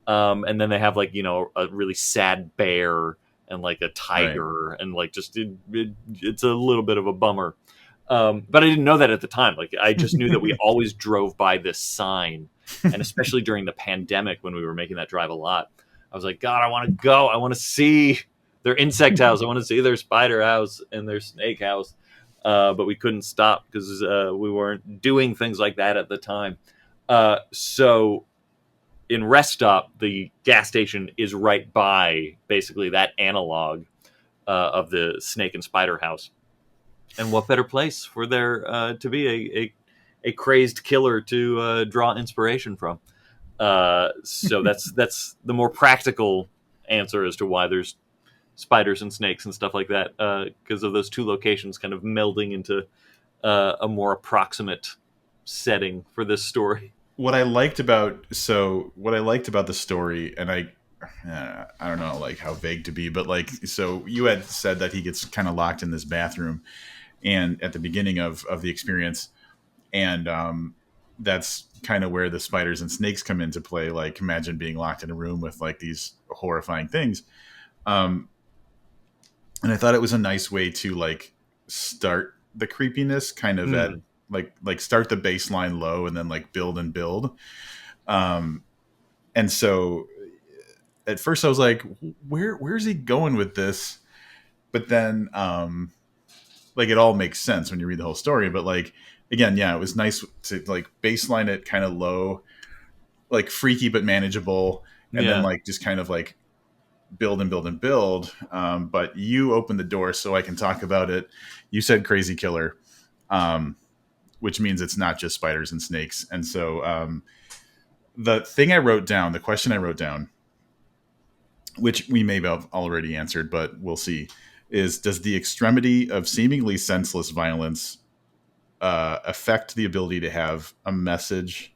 And then they have like, a really sad bear and like a tiger, right. And like just it's a little bit of a bummer. But I didn't know that at the time. Like I just knew that we always drove by this sign, and especially during the pandemic when we were making that drive a lot, I was like, God, I want to go. I want to see their insect house. I want to see their spider house and their snake house. But we couldn't stop because we weren't doing things like that at the time. So in Rest Stop, the gas station is right by basically that analog of the snake and spider house. And what better place for there to be a crazed killer to draw inspiration from? So that's the more practical answer as to why there's spiders and snakes and stuff like that, because of those two locations kind of melding into a more approximate setting for this story.
What I liked about the story, and I don't know like how vague to be, but like, so you had said that he gets kind of locked in this bathroom and at the beginning of the experience, and that's kind of where the spiders and snakes come into play. Like, imagine being locked in a room with like these horrifying things. And I thought it was a nice way to like start the creepiness kind of at like start the baseline low and then like build and build. And so at first I was like, where's he going with this? But then like it all makes sense when you read the whole story. But like, again, yeah, it was nice to like baseline it kind of low, like freaky but manageable, and then like just kind of like build and build and build. But you opened the door so I can talk about it. You said crazy killer, which means it's not just spiders and snakes. And so the question I wrote down, which we may have already answered, but we'll see, is, does the extremity of seemingly senseless violence affect the ability to have a message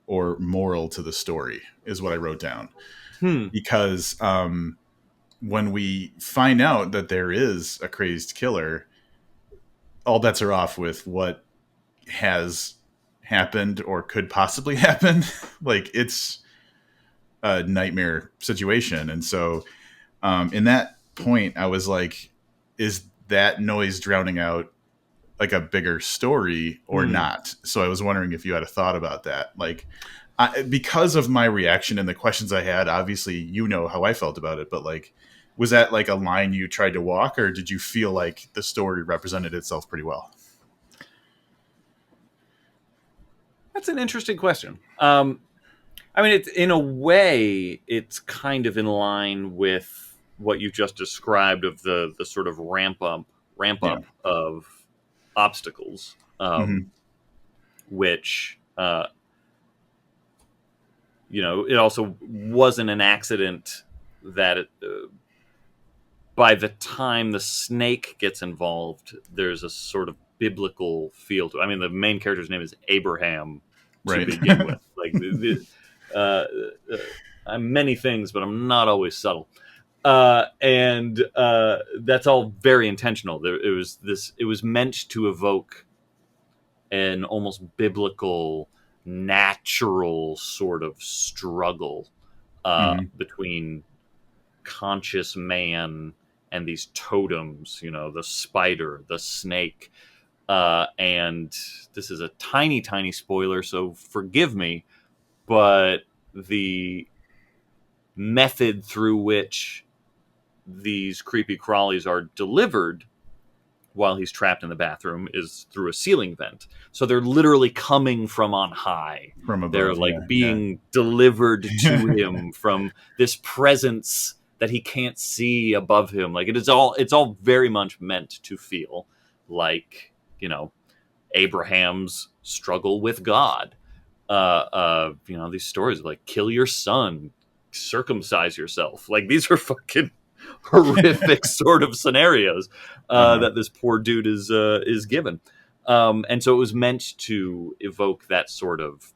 or moral to the story, is what I wrote down. Because when we find out that there is a crazed killer, all bets are off with what has happened or could possibly happen. Like, it's a nightmare situation. And so in that point, I was like, is that noise drowning out like a bigger story or not? So I was wondering if you had a thought about that. Like, because of my reaction and the questions I had, obviously, you know how I felt about it, but like, Was that like a line you tried to walk, or did you feel like the story represented itself pretty well?
That's an interesting question. I mean, it's in a way, it's kind of in line with what you just described of the sort of ramp
Yeah.
up of obstacles,
Mm-hmm.
which it also wasn't an accident that by the time the snake gets involved, there's a sort of biblical feel to it. I mean, the main character's name is Abraham to
Right.
begin with. Like, I'm many things, but I'm not always subtle. And that's all very intentional. It was meant to evoke an almost biblical, natural sort of struggle
Mm-hmm.
between conscious man and these totems, the spider, the snake. And this is a tiny, tiny spoiler, so forgive me, but the method through which these creepy crawlies are delivered while he's trapped in the bathroom is through a ceiling vent. So they're literally coming from on high.
From
They're
above,
like being delivered to him from this presence that he can't see above him. Like it's all very much meant to feel like, Abraham's struggle with God. These stories like kill your son, circumcise yourself. Like these are fucking horrific sort of scenarios that this poor dude is given. And so it was meant to evoke that sort of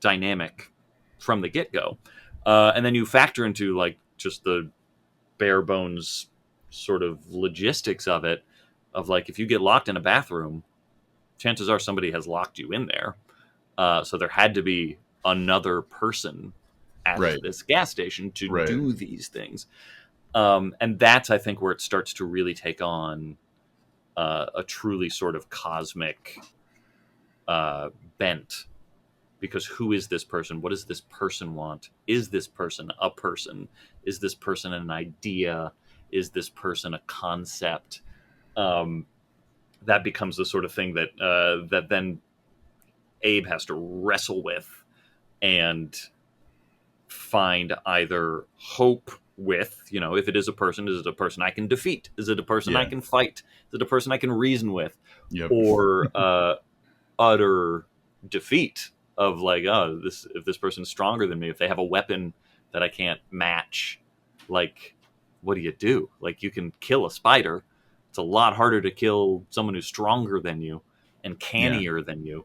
dynamic from the get-go. And then you factor into like just the bare bones sort of logistics of it, of like if you get locked in a bathroom, chances are somebody has locked you in there. So there had to be another person at
Right.
this gas station to
Right.
do these things. And that's, I think, where it starts to really take on a truly sort of cosmic bent. Because who is this person? What does this person want? Is this person a person? Is this person an idea? Is this person a concept? That becomes the sort of thing that then Abe has to wrestle with and find either hope with, if it is a person, is it a person I can defeat? Is it a person I can fight? Is it a person I can reason with?
Yep.
Or utter defeat of like, if this person's stronger than me, if they have a weapon that I can't match, like, what do you do? Like, you can kill a spider. It's a lot harder to kill someone who's stronger than you and cannier than you.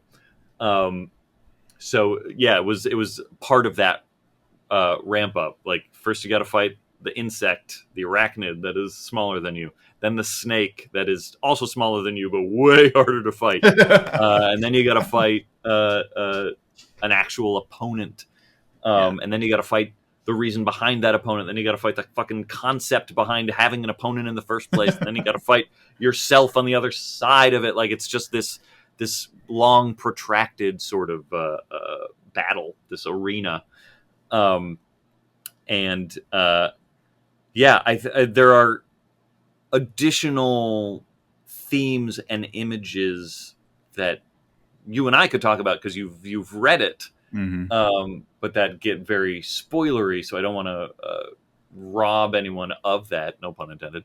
So yeah, it was part of that ramp up. Like first you got to fight the insect, the arachnid that is smaller than you, then the snake that is also smaller than you but way harder to fight, and then you got to fight an actual opponent, and then you got to fight the reason behind that opponent. Then you got to fight the fucking concept behind having an opponent in the first place. And then you got to fight yourself on the other side of it. Like it's just this long, protracted sort of battle, this arena. There are additional themes and images that you and I could talk about because you've read it, but that get very spoilery. So I don't want to rob anyone of that. No pun intended.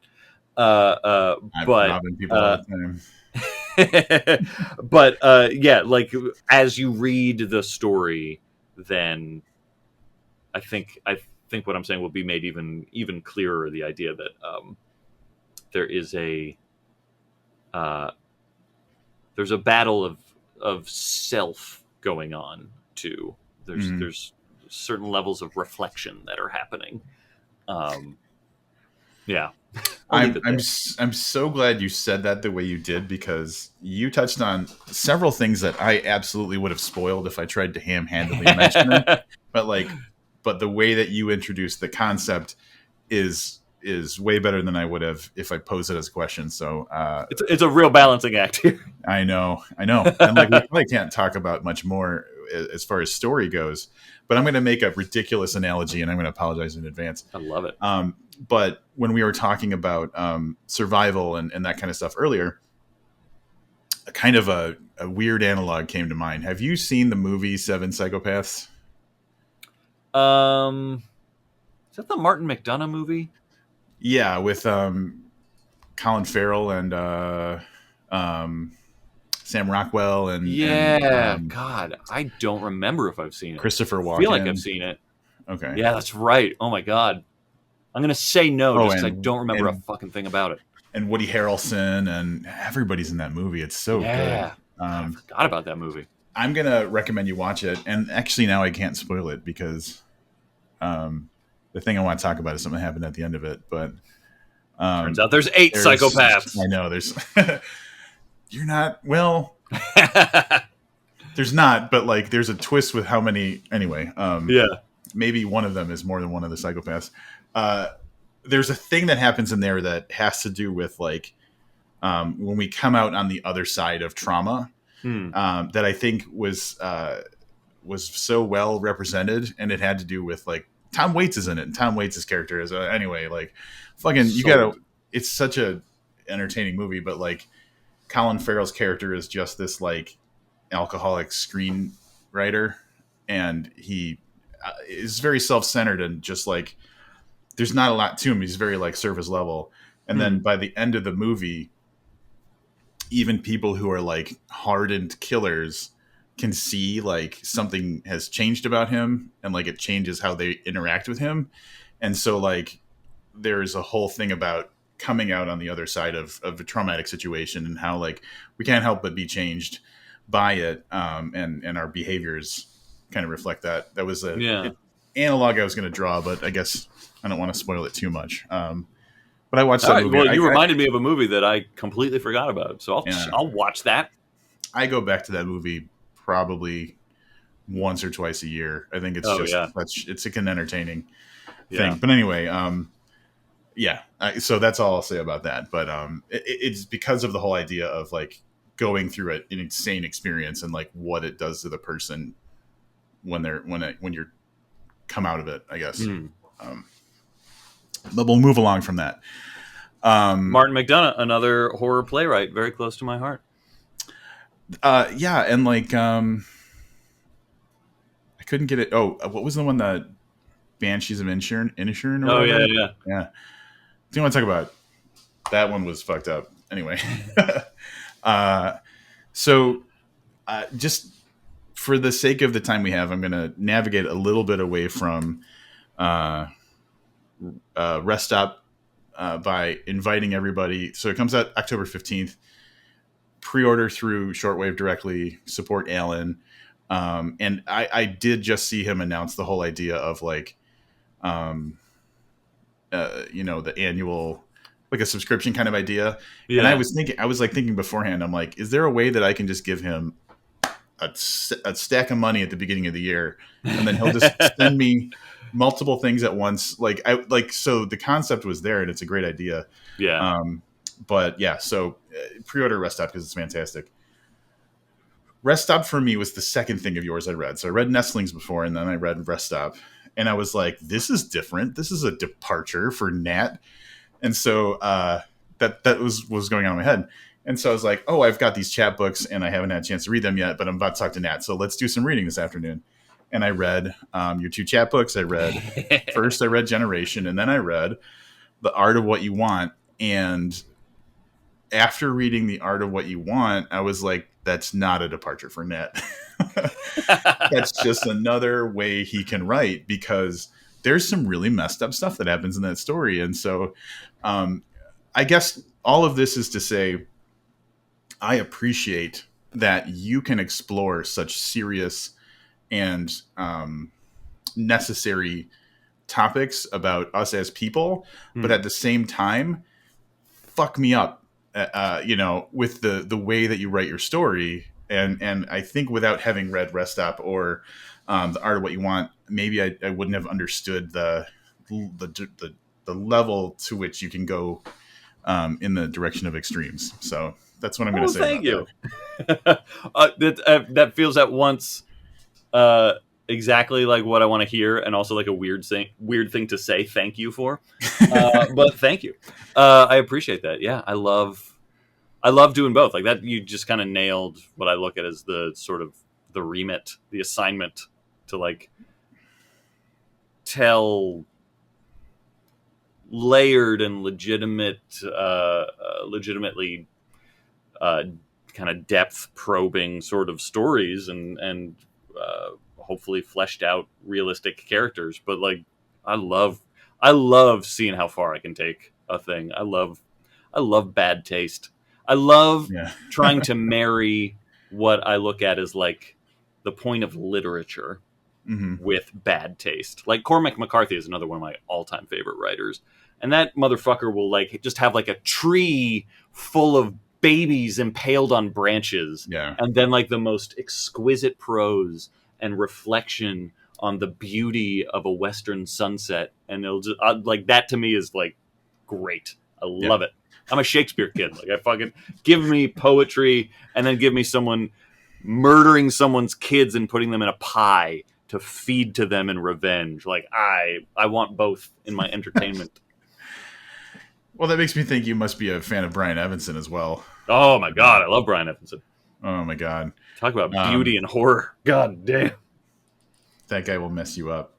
I'm robbing people all the time.
But like as you read the story, then I think what I'm saying will be made even clearer. The idea that there is there's a battle of self going on too. There's certain levels of reflection that are happening. I'm
so glad you said that the way you did, because you touched on several things that I absolutely would have spoiled if I tried to ham-handedly mention them. But the way that you introduced the concept is way better than I would have if I posed it as a question. So
it's a real balancing act here.
I know, and like we probably can't talk about much more. as far as story goes. But I'm going to make a ridiculous analogy, and I'm going to apologize in advance.
I love it.
But when we were talking about survival and that kind of stuff earlier, a kind of a weird analog came to mind. Have you seen the movie Seven Psychopaths?
Is that the Martin McDonagh movie?
Yeah, with Colin Farrell and Sam Rockwell and
God, I don't remember if I've seen it.
Christopher Walken.
I feel like I've seen it.
Okay.
Yeah, that's right. Oh my God, I'm gonna say no just because I don't remember a
and,
fucking thing about it.
And Woody Harrelson and everybody's in that movie. It's so good.
I forgot about that movie.
I'm gonna recommend you watch it. And actually, now I can't spoil it because the thing I want to talk about is something that happened at the end of it. But
turns out there's 8 psychopaths.
I know there's. You're not well. There's not, but like there's a twist with how many. Anyway, maybe one of them is more than one of the psychopaths. There's a thing that happens in there that has to do with like when we come out on the other side of trauma. That I think was so well represented, and it had to do with like Tom Waits is in it, and Tom Waits' character is anyway like fucking you gotta. It's such a entertaining movie, but like Colin Farrell's character is just this like alcoholic screenwriter, and he is very self-centered and just like there's not a lot to him. He's very like surface level, and then by the end of the movie, even people who are like hardened killers can see like something has changed about him, and like it changes how they interact with him. And so like there's a whole thing about coming out on the other side of a traumatic situation and how like we can't help but be changed by it. And our behaviors kind of reflect that. That was an analog I was going to draw, but I guess I don't want to spoil it too much. But I watched that movie.
Well, you reminded me of a movie that I completely forgot about, so I'll watch that.
I go back to that movie probably once or twice a year. I think it's it's like an entertaining thing. But anyway, so that's all I'll say about that. But it's because of the whole idea of like going through an insane experience and like what it does to the person when you're come out of it, I guess. But we'll move along from that.
Martin McDonagh, another horror playwright, very close to my heart.
And like I couldn't get it. Oh, what was the one that Banshees of Inisherin?
Oh yeah.
Do you want to talk about? That one was fucked up. Anyway, so just for the sake of the time we have, I'm going to navigate a little bit away from Rest Stop by inviting everybody. So it comes out October 15th. Pre-order through Shortwave directly. Support Alan. And I did just see him announce the whole idea of like, the annual, like a subscription kind of idea. Yeah. And I was thinking beforehand, I'm like, is there a way that I can just give him a stack of money at the beginning of the year, and then he'll just send me multiple things at once? So the concept was there, and it's a great idea. Yeah. So pre-order Rest Stop because it's fantastic. Rest Stop for me was the second thing of yours I read. So I read Nestlings before, and then I read Rest Stop. And I was like, this is different. This is a departure for Nat. And so that was going on in my head. And so I was like, oh, I've got these chapbooks, and I haven't had a chance to read them yet, but I'm about to talk to Nat. So let's do some reading this afternoon. And I read your 2 chapbooks. I read Generation, and then I read The Art of What You Want. And after reading The Art of What You Want, I was like, that's not a departure for Nat. That's just another way he can write, because there's some really messed up stuff that happens in that story. And so I guess all of this is to say, I appreciate that you can explore such serious and necessary topics about us as people, but at the same time, fuck me up, with the way that you write your story. And I think without having read Rest Stop or The Art of What You Want, maybe I wouldn't have understood the level to which you can go in the direction of extremes. So that's what I'm going to say.
Thank you. That feels at once uh, exactly like what I want to hear, and also like a weird thing to say thank you for. But thank you. I appreciate that. Yeah, I love doing both. Like that, you just kind of nailed what I look at as the sort of the remit, the assignment to like tell layered and legitimately uh, kind of depth probing sort of stories and hopefully fleshed out realistic characters. But like, I love I love seeing how far I can take a thing. I love bad taste. I love
Yeah.
trying to marry what I look at as like the point of literature
Mm-hmm.
with bad taste. Like Cormac McCarthy is another one of my all-time favorite writers. And that motherfucker will like just have like a tree full of babies impaled on branches,
Yeah.
and then like the most exquisite prose and reflection on the beauty of a western sunset, and it'll just like that to me is like great. I
Yeah.
love it. I'm a Shakespeare kid. Like I fucking give me poetry and then give me someone murdering someone's kids and putting them in a pie to feed to them in revenge. Like I want both in my entertainment.
Well, that makes me think you must be a fan of Brian Evenson as well.
Oh my god, I love Brian Evenson.
Oh my god.
Talk about beauty and horror. God damn.
That guy will mess you up.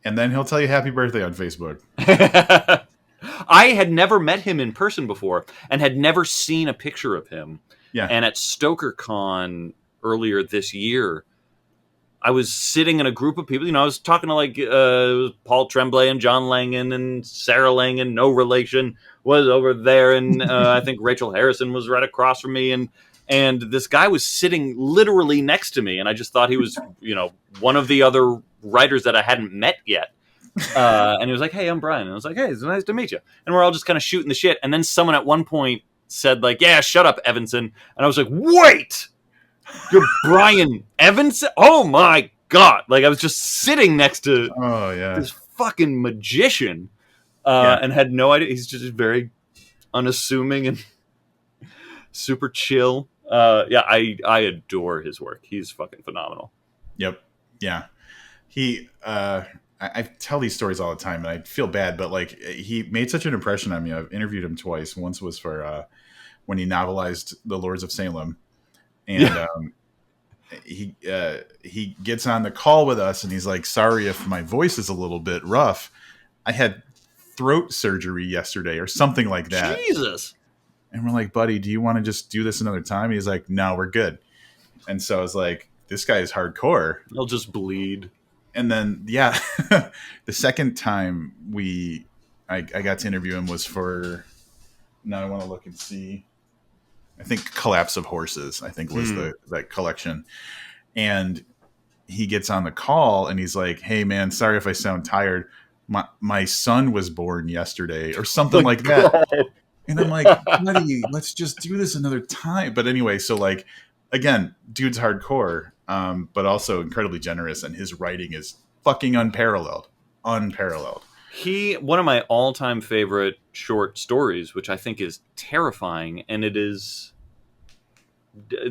And then he'll tell you happy birthday on Facebook.
I had never met him in person before and had never seen a picture of him.
Yeah.
And at StokerCon earlier this year, I was sitting in a group of people. You know, I was talking to like Paul Tremblay and John Langan and Sarah Langan, no relation, was over there, and I think Rachel Harrison was right across from me, and this guy was sitting literally next to me, and I just thought he was, you know, one of the other writers that I hadn't met yet. And he was like, "Hey, I'm Brian," and I was like, "Hey, it's nice to meet you." And we're all just kind of shooting the shit, and then someone at one point said like, "Yeah, shut up, Evenson," and I was like, "Wait." You're Brian Evenson? Oh my god! Like I was just sitting next to this fucking magician, and had no idea. He's just very unassuming and super chill. Yeah, I adore his work. He's fucking phenomenal.
Yep. Yeah. He. I tell these stories all the time, and I feel bad, but like he made such an impression on me. I've interviewed him twice. Once was for when he novelized The Lords of Salem. And he gets on the call with us, and he's like, "Sorry if my voice is a little bit rough. I had throat surgery yesterday," or something like that.
Jesus.
And we're like, "Buddy, do you want to just do this another time?" And he's like, "No, we're good." And so I was like, "This guy is hardcore.
He'll just bleed."
And then, yeah, the second time I got to interview him was for. Now I want to look and see. I think Collapse of Horses, I think was that collection. And he gets on the call and he's like, "Hey man, sorry if I sound tired. My son was born yesterday," or something like that. And I'm like, "Buddy, let's just do this another time." But anyway, so like, again, dude's hardcore, but also incredibly generous, and his writing is fucking unparalleled.
One of my all-time favorite short stories, which I think is terrifying, and it is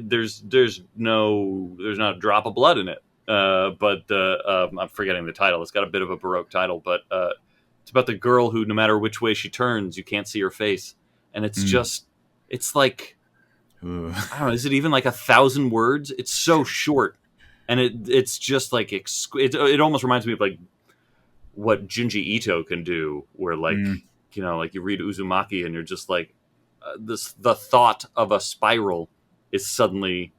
there's not a drop of blood in it, but I'm forgetting the title. It's got a bit of a Baroque title, but it's about the girl who, no matter which way she turns, you can't see her face, and it's just it's like I don't know, is it even like 1,000 words? It's so short, and it's just like it almost reminds me of like what Junji Ito can do, where like you know, like you read Uzumaki and you're just like the thought of a spiral is suddenly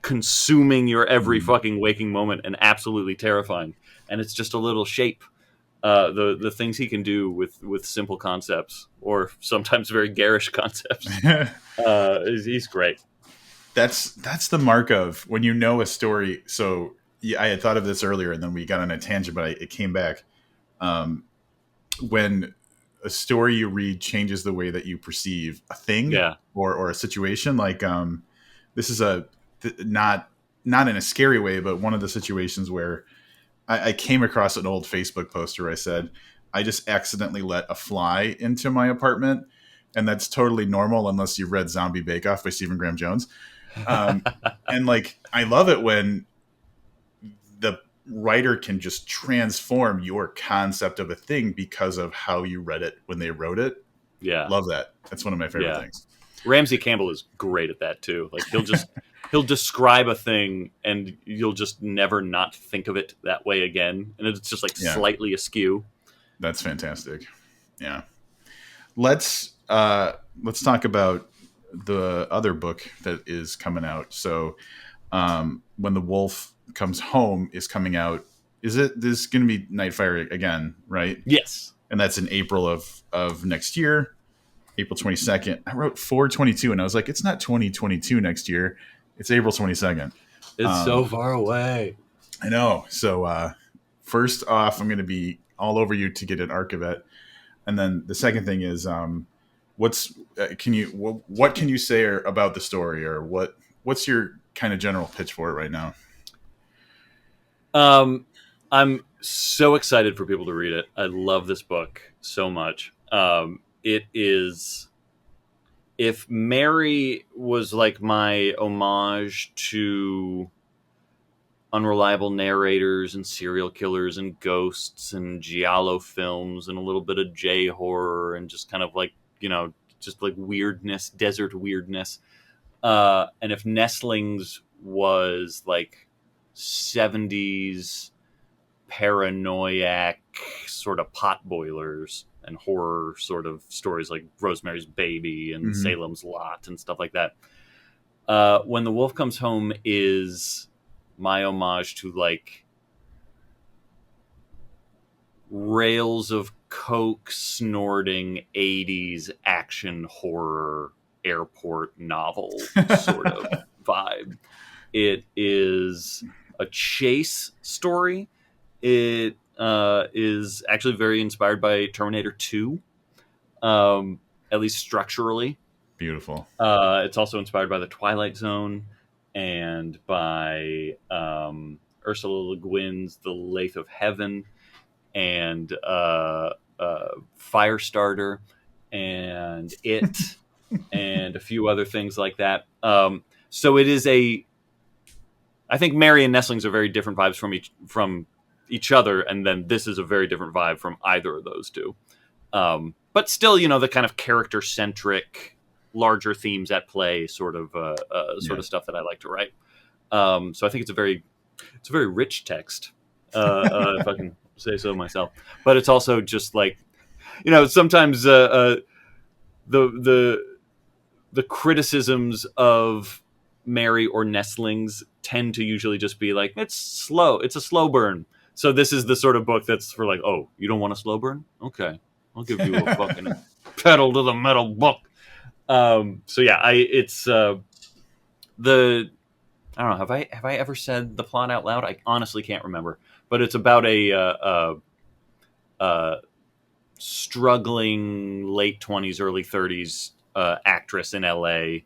consuming your every fucking waking moment and absolutely terrifying. And it's just a little shape. The things he can do with simple concepts, or sometimes very garish concepts, he's great.
That's the mark of when you know a story. So I had thought of this earlier, and then we got on a tangent, but it came back. When a story you read changes the way that you perceive a thing, or a situation. Like this is not in a scary way, but one of the situations where I came across an old Facebook post where I said, "I just accidentally let a fly into my apartment," and that's totally normal unless you've read Zombie Bake Off by Stephen Graham Jones. And like, I love it when writer can just transform your concept of a thing because of how you read it when they wrote it.
Yeah.
Love that. That's one of my favorite things.
Ramsey Campbell is great at that too. Like he'll describe a thing and you'll just never not think of it that way again. And it's just like slightly askew.
That's fantastic. Yeah. Let's talk about the other book that is coming out. So When the Wolf Comes Home is coming out. This is going to be Nightfire again, right?
Yes.
And that's in April of next year, April 22nd. I wrote 4/22 and I was like, it's not 2022 next year. It's April 22nd.
It's so far away.
I know. So first off, I'm going to be all over you to get an Archivet. And then the second thing is, what can you say about the story, or what's your kind of general pitch for it right now?
I'm so excited for people to read it. I love this book so much. It is, if Mary was like my homage to unreliable narrators and serial killers and ghosts and giallo films and a little bit of J horror and just kind of like, just like weirdness, desert weirdness. And if Nestlings was like 70s paranoiac sort of pot boilers and horror sort of stories like Rosemary's Baby and Salem's Lot and stuff like that. When the Wolf Comes Home is my homage to like rails of coke snorting 80s action horror airport novel sort of vibe. It is a chase story. It is actually very inspired by Terminator 2, at least structurally.
Beautiful.
It's also inspired by The Twilight Zone and by Ursula Le Guin's The Lathe of Heaven and Firestarter and It and a few other things like that. So it is I think Mary and Nestlings are very different vibes from each other, and then this is a very different vibe from either of those two. But still, the kind of character-centric, larger themes at play sort of stuff that I like to write. So I think it's a very rich text, if I can say so myself. But it's also just like, sometimes the criticisms of Mary or Nestlings tend to usually just be like, it's slow. It's a slow burn. So this is the sort of book that's for like, oh, you don't want a slow burn? Okay. I'll give you a fucking pedal to the metal book. So yeah, it's I don't know. Have I ever said the plot out loud? I honestly can't remember, but it's about a struggling late 20s, early 30s actress in LA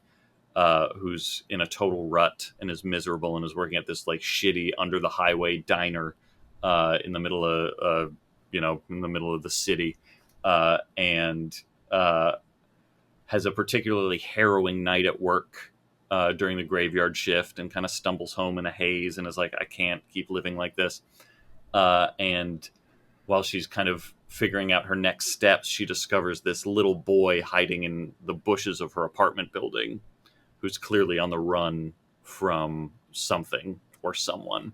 who's in a total rut and is miserable and is working at this like shitty under the highway diner in the middle of the city, and has a particularly harrowing night at work during the graveyard shift and kind of stumbles home in a haze and is like, I can't keep living like this. And while she's kind of figuring out her next steps, she discovers this little boy hiding in the bushes of her apartment building who's clearly on the run from something or someone.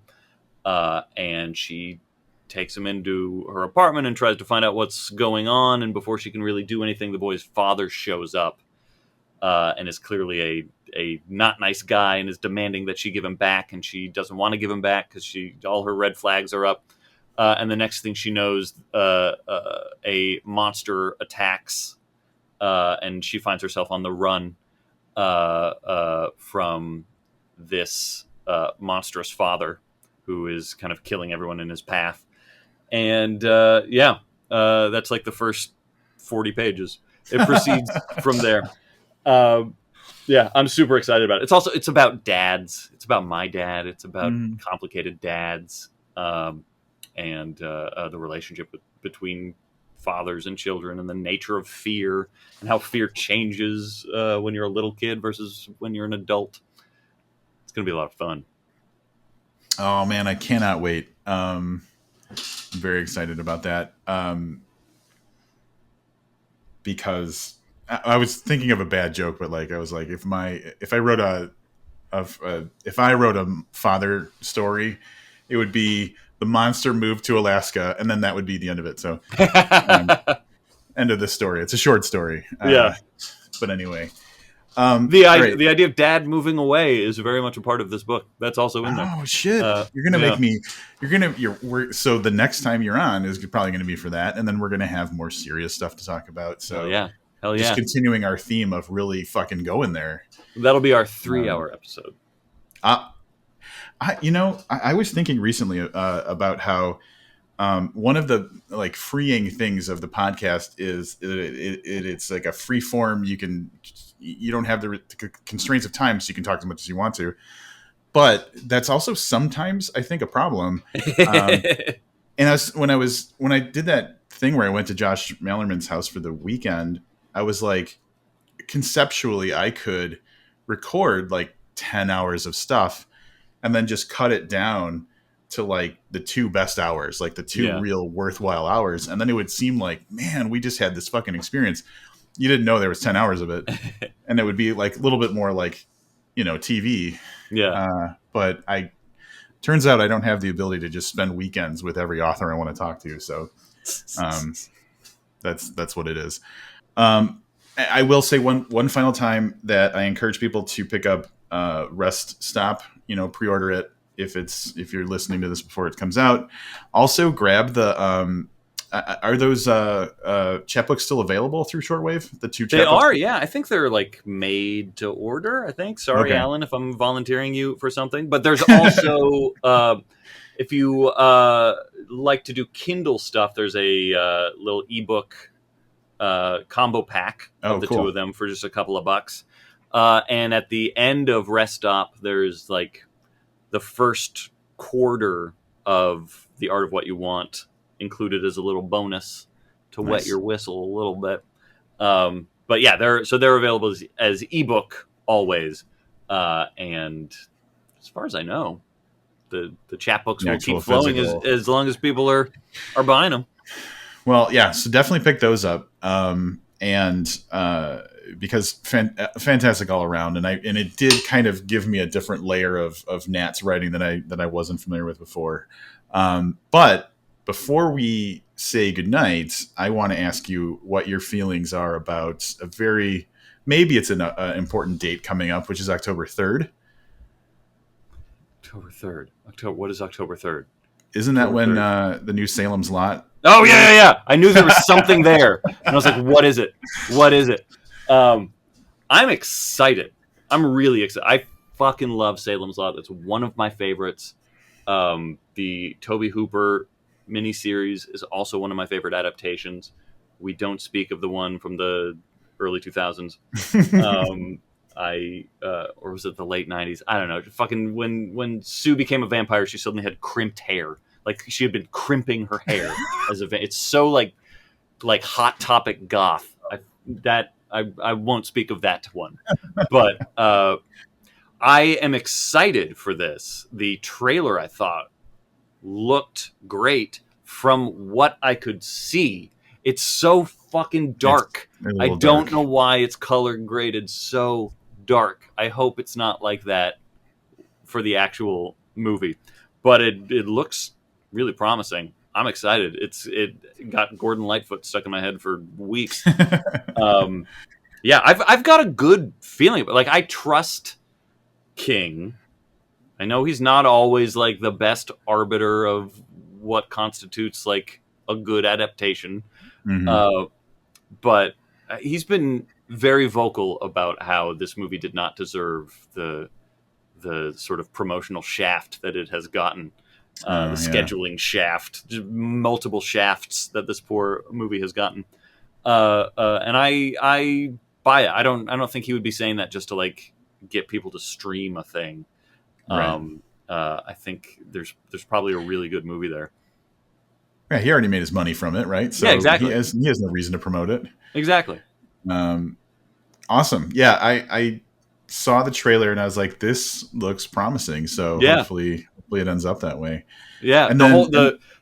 And she takes him into her apartment and tries to find out what's going on. And before she can really do anything, the boy's father shows up and is clearly a not nice guy and is demanding that she give him back. And she doesn't want to give him back because all her red flags are up. And the next thing she knows, a monster attacks and she finds herself on the run from this monstrous father who is kind of killing everyone in his path. And that's like the first 40 pages. It proceeds from there. I'm super excited about it. It's about dads. It's about my dad. It's about complicated dads and the relationship between fathers and children and the nature of fear and how fear changes when you're a little kid versus when you're an adult. It's going to be a lot of fun.
Oh man, I cannot wait. I'm very excited about that. Because I was thinking of a bad joke, but like I was like, if I wrote if I wrote a father story, it would be the monster moved to Alaska, and then that would be the end of it. So, um, end of the story. It's a short story.
Yeah.
But anyway,
The
all right.
the idea of dad moving away is very much a part of this book. That's also in there.
Oh shit! You're gonna
Yeah.
make me. So the next time you're on is probably gonna be for that, and then we're gonna have more serious stuff to talk about. So
Hell
just
yeah.
continuing our theme of really fucking going there.
That'll be our 3-hour episode.
I was thinking recently about how one of the like freeing things of the podcast is it's like a free form. You don't have the constraints of time, so you can talk as much as you want to. But that's also sometimes I think a problem. And when I did that thing where I went to Josh Mallerman's house for the weekend, I was like, conceptually, I could record like 10 hours of stuff and then just cut it down to like the 2 best hours, like the 2 real worthwhile hours. And then it would seem like, man, we just had this fucking experience. You didn't know there was 10 hours of it. And it would be like a little bit more like, TV.
Yeah.
But turns out I don't have the ability to just spend weekends with every author I want to talk to. So that's what it is. I will say one final time that I encourage people to pick up Rest Stop, pre-order it if you're listening to this before it comes out. Also grab the are those chapbooks still available through Shortwave? The 2 chapbooks?
They are, yeah. I think they're like made to order, I think. Sorry,
Okay.
Alan, if I'm volunteering you for something. But there's also if you like to do Kindle stuff, there's a little ebook combo pack of the
cool.
2 of them for just a couple of bucks. And at the end of Rest Stop, there's like the first quarter of The Art of What You Want included as a little bonus to wet your whistle a little bit. But yeah, they're available as ebook always. And as far as I know, the chapbooks will keep flowing as long as people are buying them.
Well, yeah, so definitely pick those up. Because fantastic all around, and it did kind of give me a different layer of Nat's writing that I wasn't familiar with before. But before we say goodnight, I want to ask you what your feelings are about maybe it's an important date coming up, which is October 3rd.
October 3rd. What is October 3rd?
Isn't that when the new Salem's Lot?
Oh yeah. I knew there was something there, and I was like, "What is it? What is it?" I'm excited. I'm really excited. I fucking love Salem's Lot. It's one of my favorites. The Toby Hooper miniseries is also one of my favorite adaptations. We don't speak of the one from the early 2000s. Or was it the late 90s? I don't know. Fucking when Sue became a vampire, she suddenly had crimped hair. Like she had been crimping her hair as it's so like Hot Topic goth. I won't speak of that one, but I am excited for this. The trailer, I thought, looked great from what I could see. It's so fucking dark. I don't know why it's color graded so dark. I hope it's not like that for the actual movie, but it looks really promising. I'm excited. It got Gordon Lightfoot stuck in my head for weeks. Yeah, I've got a good feeling. Like I trust King. I know he's not always like the best arbiter of what constitutes like a good adaptation.
Mm-hmm.
But he's been very vocal about how this movie did not deserve the sort of promotional shaft that it has gotten. The scheduling shaft, just multiple shafts that this poor movie has gotten. And I buy it. I don't think he would be saying that just to like get people to stream a thing.
Right.
I think there's probably a really good movie there.
Yeah, he already made his money from it, right? So
yeah, exactly.
He has no reason to promote it.
Exactly.
Awesome. Yeah, I saw the trailer and I was like, this looks promising. So hopefully it ends up that way.
Yeah,
And
the
then
whole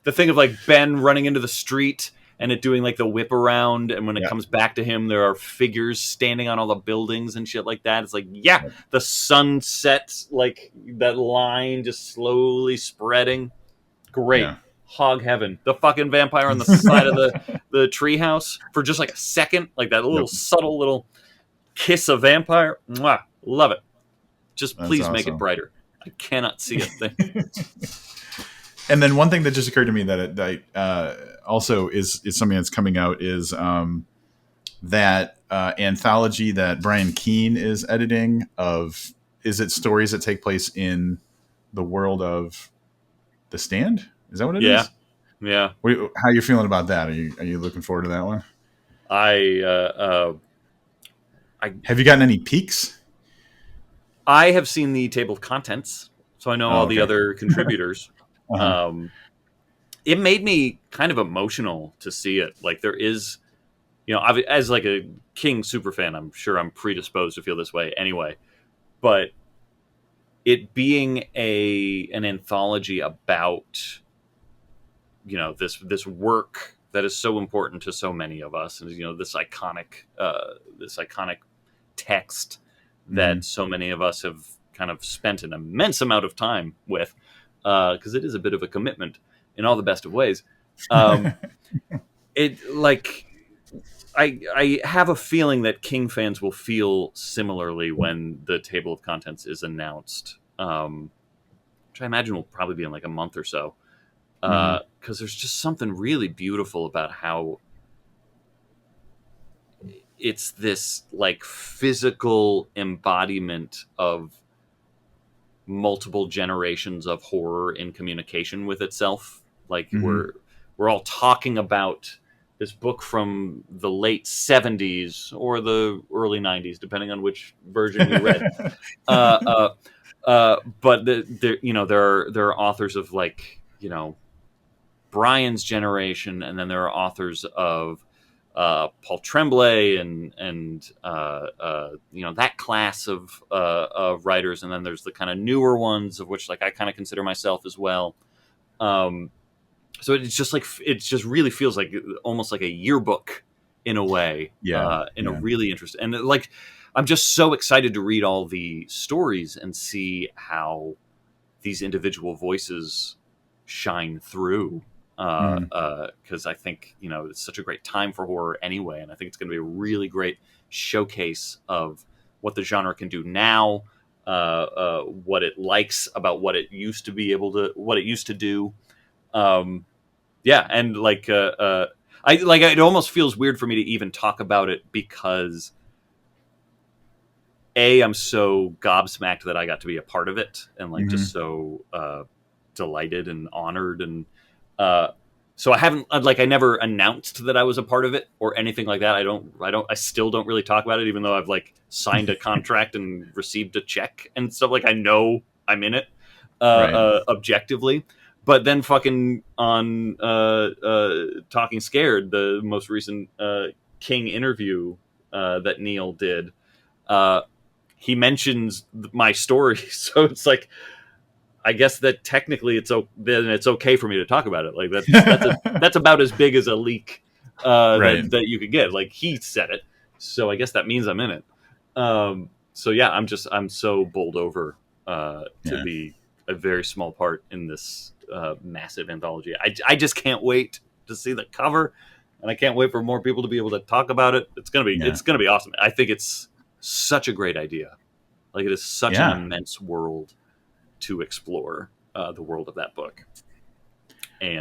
the thing of like Ben running into the street and it doing like the whip around, and when it comes back to him, there are figures standing on all the buildings and shit like that. It's like, the sun sets, like that line just slowly spreading. Great.
Yeah.
Hog heaven. The fucking vampire on the side of the treehouse for just like a second, like that little subtle little kiss of vampire. Mwah, love it. Just please make it brighter. I cannot see a thing.
And then one thing that just occurred to me that also is something that's coming out is that anthology that Brian Keene is editing of, is it stories that take place in the world of The Stand? Is that what it is?
Yeah.
How are you feeling about that? Are you looking forward to that one? Have you gotten any peeks?
I have seen the table of contents, so I know all the other contributors. It made me kind of emotional to see it. Like there is, as like a King super fan, I'm sure I'm predisposed to feel this way anyway. But it being an anthology about, this work that is so important to so many of us, and this iconic text that so many of us have kind of spent an immense amount of time with, because it is a bit of a commitment in all the best of ways. It like I have a feeling that King fans will feel similarly when the table of contents is announced, which I imagine will probably be in like a month or so, because there's just something really beautiful about how it's this like physical embodiment of multiple generations of horror in communication with itself. Like we're all talking about this book from the late 70s or the early 90s, depending on which version you read. But there are authors of like, Brian's generation, and then there are authors of Paul Tremblay and that class of writers, and then there's the kind of newer ones, of which like I kind of consider myself as well. So it's just like, it just really feels like almost like a yearbook in a way, a really interesting, and like I'm just so excited to read all the stories and see how these individual voices shine through. Because I think it's such a great time for horror anyway, and I think it's going to be a really great showcase of what the genre can do now, what it likes about what it used to be able to, what it used to do. And like it almost feels weird for me to even talk about it because I'm so gobsmacked that I got to be a part of it, and like just so delighted and honored, and so I never announced that I was a part of it or anything like that. I still don't really talk about it, even though I've like signed a contract and received a check and stuff. Like I know I'm in it objectively. But then fucking on Talking Scared, the most recent King interview that Neil did, he mentions my story. So it's like, I guess that technically it's okay for me to talk about it. Like that's about as big as a leak that you could get. Like he said it, so I guess that means I'm in it. So yeah, I'm so bowled over to be a very small part in this massive anthology. I just can't wait to see the cover, and I can't wait for more people to be able to talk about it. It's gonna be awesome. I think it's such a great idea. Like it is such an immense world to explore, the world of that book. And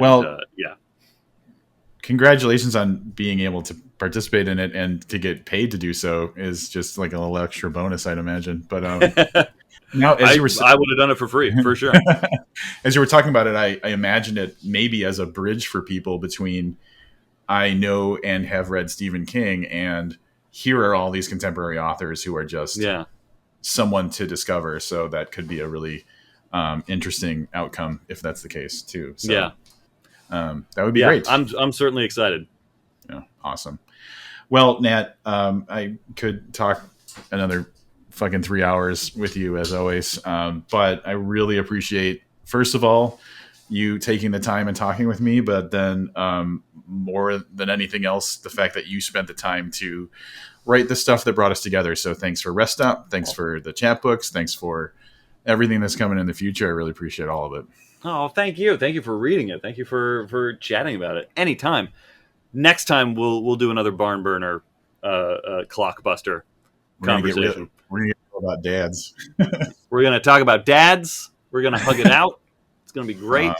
congratulations on being able to participate in it, and to get paid to do so is just like a little extra bonus, I'd imagine. But now, I
would have done it for free, for sure.
As you were talking about it, I imagined it maybe as a bridge for people between I know and have read Stephen King, and here are all these contemporary authors who are just someone to discover. So that could be a really interesting outcome if that's the case too. So, that would be great.
I'm certainly excited.
Yeah, awesome. Well, Nat, I could talk another fucking 3 hours with you as always, but I really appreciate first of all, you taking the time and talking with me, but then more than anything else, the fact that you spent the time to write the stuff that brought us together. So thanks for Rest Stop. Thanks for the chapbooks. Thanks for everything that's coming in the future. I really appreciate all of it.
Oh, thank you. Thank you for reading it. Thank you for chatting about it. Anytime. Next time we'll do another barn burner clockbuster conversation.
We're gonna get about dads.
We're gonna talk about dads. We're gonna hug it out. It's gonna be great.